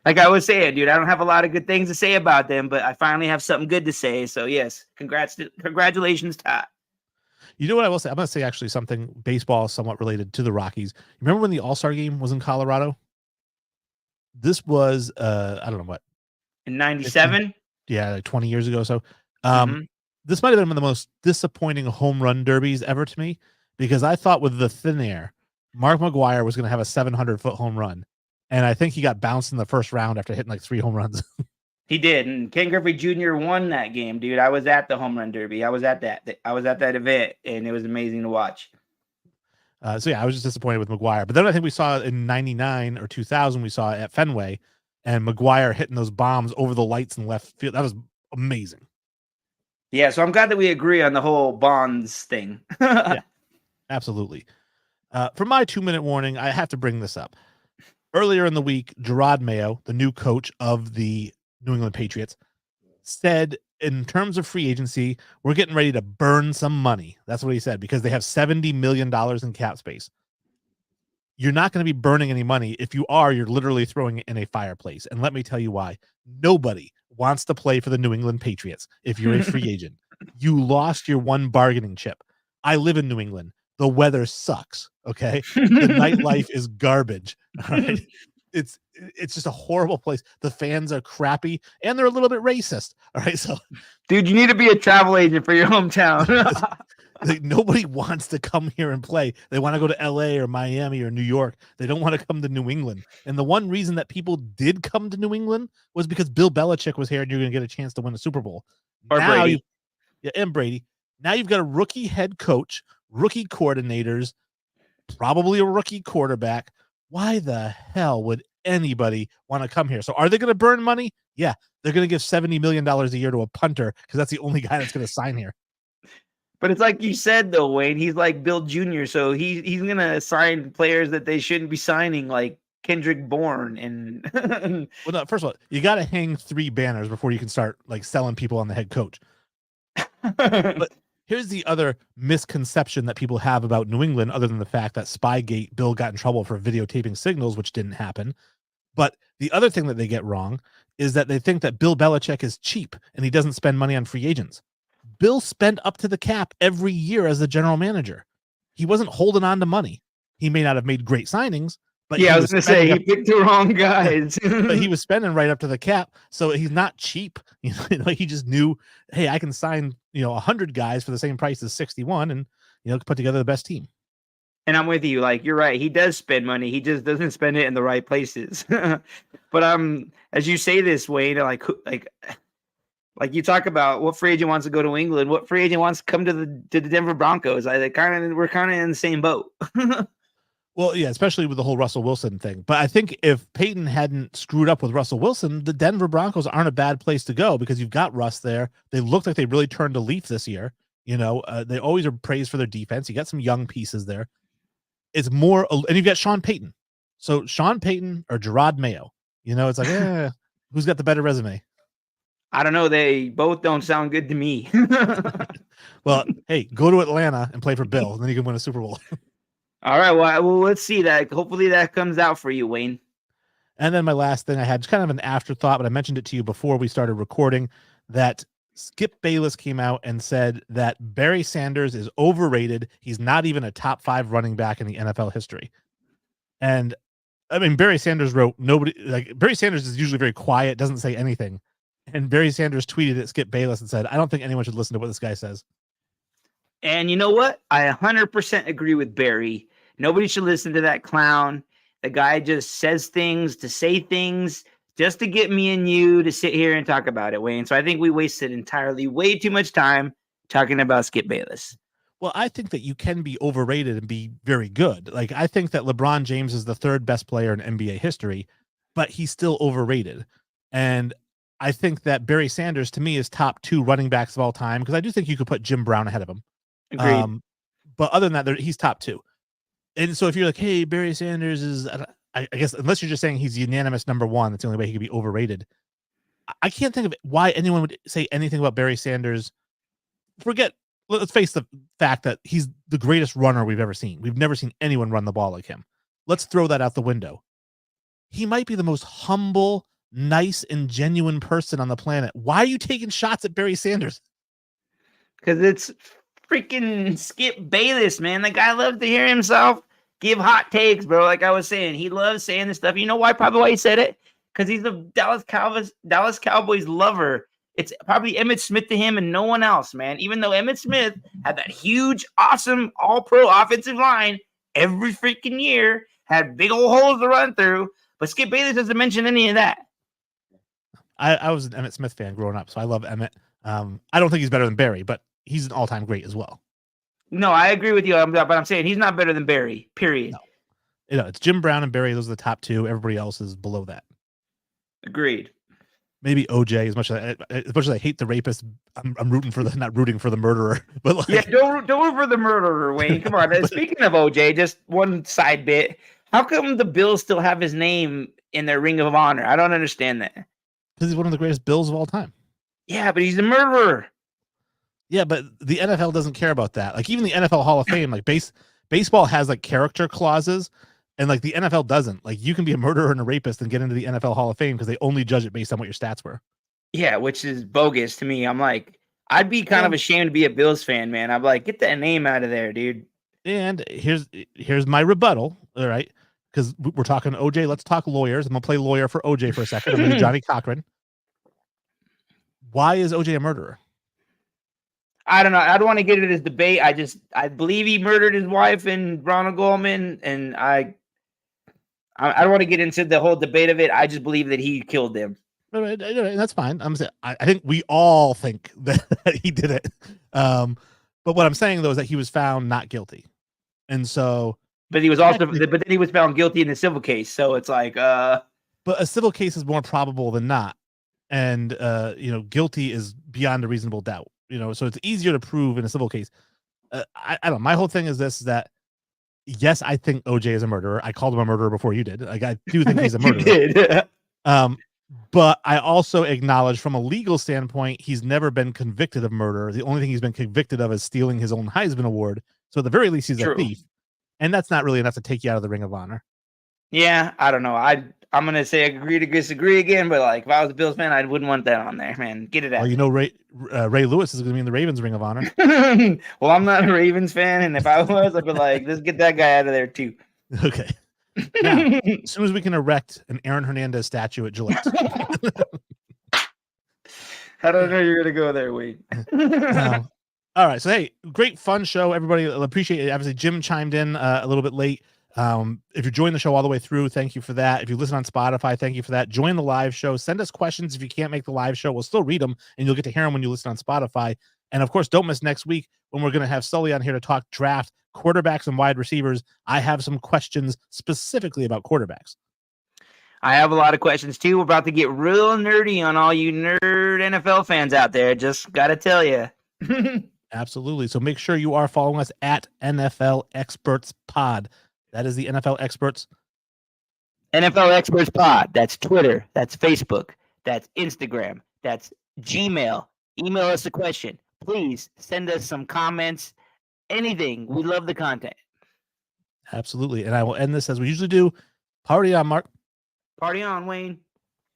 Like I was saying, dude, I don't have a lot of good things to say about them, but I finally have something good to say. So yes, congratulations, Todd. You know what I will say? I'm going to say actually something baseball somewhat related to the Rockies. Remember when the All-Star game was in Colorado? This was, I don't know what. In 97? Yeah, like 20 years ago or so. This might have been one of the most disappointing home run derbies ever to me because I thought with the thin air, Mark McGwire was going to have a 700-foot home run. And I think he got bounced in the first round after hitting like 3 home runs. He did, and Ken Griffey Jr. won that game, dude. I was at the home run derby. I was at that event, and it was amazing to watch. So yeah, I was just disappointed with McGwire. But then I think we saw in 99 or 2000, we saw it at Fenway, and McGwire hitting those bombs over the lights in left field. That was amazing. Yeah, so I'm glad that we agree on the whole Bonds thing. Yeah, absolutely. For my 2-minute warning, I have to bring this up. Earlier in the week, Gerard Mayo, the new coach of the New England Patriots, said in terms of free agency, we're getting ready to burn some money. That's what he said, because they have $70 million in cap space. You're not going to be burning any money. If you are, you're literally throwing it in a fireplace. And let me tell you why. Nobody wants to play for the New England Patriots if you're a free agent. You lost your one bargaining chip. I live in New England. The weather sucks, okay? The nightlife is garbage, all right? It's just a horrible place. The fans are crappy, and they're a little bit racist, all right? So, dude, you need to be a travel agent for your hometown. Like, nobody wants to come here and play. They want to go to LA or Miami or New York. They don't want to come to New England. And the one reason that people did come to New England was because Bill Belichick was here and you're going to get a chance to win the Super Bowl. Or now Brady. And Brady. Now you've got a rookie head coach, rookie coordinators, probably a rookie quarterback. Why the hell would anybody want to come here? So are they going to burn money? Yeah, they're going to give $70 million a year to a punter because that's the only guy that's going to sign here. But it's like you said, though, Wayne, he's like Bill Jr., so he's going to sign players that they shouldn't be signing, like Kendrick Bourne. And well, no, first of all, you got to hang 3 banners before you can start like selling people on the head coach. But Here's the other misconception that people have about New England, other than the fact that Spygate, Bill got in trouble for videotaping signals, which didn't happen. But the other thing that they get wrong is that they think that Bill Belichick is cheap and he doesn't spend money on free agents. Bill spent up to the cap every year as the general manager. He wasn't holding on to money. He may not have made great signings, but Yeah, he I was was going to say spending he picked the wrong guys. but he was spending right up to the cap, so he's not cheap. You know, he just knew, hey, I can sign 100 guys for the same price as 61, and put together the best team. And I'm with you. Like, you're right. He does spend money. He just doesn't spend it in the right places. But as you say this, Wayne, like you talk about what free agent wants to go to England, what free agent wants to come to the Denver Broncos. We're kind of in the same boat. Well, yeah, especially with the whole Russell Wilson thing. But I think if Peyton hadn't screwed up with Russell Wilson, the Denver Broncos aren't a bad place to go because you've got Russ there. They look like they really turned a leaf this year. They always are praised for their defense. You got some young pieces there. It's more, and you've got Sean Payton. So Sean Payton or Gerard Mayo. It's like, who's got the better resume? I don't know. They both don't sound good to me. Well, hey, go to Atlanta and play for Bill, and then you can win a Super Bowl. All right. Well, let's see that. Hopefully that comes out for you, Wayne. And then my last thing I had, kind of an afterthought, but I mentioned it to you before we started recording, that Skip Bayless came out and said that Barry Sanders is overrated. He's not even a top 5 running back in the NFL history. And I mean, Barry Sanders wrote, Barry Sanders is usually very quiet, doesn't say anything. And Barry Sanders tweeted at Skip Bayless and said, I don't think anyone should listen to what this guy says. And you know what? I 100% agree with Barry. Nobody should listen to that clown. The guy just says things to say things just to get me and you to sit here and talk about it, Wayne. So I think we wasted entirely way too much time talking about Skip Bayless. Well, I think that you can be overrated and be very good. Like, I think that LeBron James is the 3rd best player in NBA history, but he's still overrated. And I think that Barry Sanders, to me, is top 2 running backs of all time, because I do think you could put Jim Brown ahead of him. Agreed. But other than that, he's top 2. And so if you're like, hey, Barry Sanders is, I guess, unless you're just saying he's unanimous number 1, that's the only way he could be overrated. I can't think of why anyone would say anything about Barry Sanders. Let's face the fact that he's the greatest runner we've ever seen. We've never seen anyone run the ball like him. Let's throw that out the window. He might be the most humble, nice, and genuine person on the planet. Why are you taking shots at Barry Sanders? Because it's freaking Skip Bayless, man. The guy loves to hear himself give hot takes, bro. Like I was saying, he loves saying this stuff. You know why? Probably why he said it. Because he's a Dallas Cowboys lover. It's probably Emmitt Smith to him and no one else, man. Even though Emmitt Smith had that huge, awesome, all-pro offensive line every freaking year, had big old holes to run through, but Skip Bayless doesn't mention any of that. I was an Emmitt Smith fan growing up, so I love Emmitt. I don't think he's better than Barry, but he's an all-time great as well. No, I agree with you, but I'm saying he's not better than Barry, period. No. It's Jim Brown and Barry. Those are the top 2. Everybody else is below that. Agreed. Maybe OJ, as much as I hate the rapist, I'm rooting for not rooting for the murderer. But like, yeah, don't root for the murderer, Wayne. Come on. Speaking of OJ, just one side bit. How come the Bills still have his name in their Ring of Honor? I don't understand that. Because he's one of the greatest Bills of all time. Yeah, but he's a murderer. Yeah, but the NFL doesn't care about that. Like, even the NFL Hall of Fame, like baseball has like character clauses, and like the NFL doesn't. Like, you can be a murderer and a rapist and get into the NFL Hall of Fame because they only judge it based on what your stats were. Yeah, which is bogus to me. I'm like, I'd be kind of ashamed to be a Bills fan, man. I'm like, get that name out of there, dude. And here's my rebuttal. All right, because we're talking OJ. Let's talk lawyers. I'm gonna play lawyer for OJ for a second. I'm gonna be Johnny Cochran. Why is OJ a murderer? I don't know. I don't want to get into this debate. I believe he murdered his wife and Ronald Goldman, and I don't want to get into the whole debate of it. I just believe that he killed them. That's fine. I think we all think that he did it. But what I'm saying though is that he was found not guilty, and so. But he was also, but then he was found guilty in the civil case. So it's like, But a civil case is more probable than not, and guilty is beyond a reasonable doubt. So it's easier to prove in a civil case. I don't know. My whole thing is this: that yes, I think OJ is a murderer. I called him a murderer before you did. Like, I do think he's a murderer. You did. But I also acknowledge from a legal standpoint, he's never been convicted of murder. The only thing he's been convicted of is stealing his own Heisman Award. So at the very least, he's a thief. And that's not really enough to take you out of the Ring of Honor. Yeah, I don't know. I'm gonna say agree to disagree again, but like if I was a Bills fan, I wouldn't want that on there, man. Get it out. Well, you know, Ray Lewis is going to be in the Ravens Ring of Honor. Well, I'm not a Ravens fan, and if I was, I'd be like, let's get that guy out of there too. Okay. Now, as soon as we can erect an Aaron Hernandez statue at Gillette. I don't know you're gonna go there, Wade. All right. So hey, great fun show. Everybody appreciate it. Obviously, Jim chimed in a little bit late. If you're joining the show all the way through, thank you for that. If you listen on Spotify, thank you for that. Join the live show. Send us questions if you can't make the live show. We'll still read them, and you'll get to hear them when you listen on Spotify. And of course, don't miss next week when we're going to have Sully on here to talk draft, quarterbacks, and wide receivers. I have some questions specifically about quarterbacks. I have a lot of questions too. We're about to get real nerdy on all you nerd NFL fans out there. Just got to tell you. Absolutely. So make sure you are following us at NFL Experts Pod. That is the NFL Experts. NFL Experts Pod. That's Twitter. That's Facebook. That's Instagram. That's Gmail. Email us a question. Please send us some comments. Anything. We love the content. Absolutely. And I will end this as we usually do. Party on, Mark. Party on, Wayne.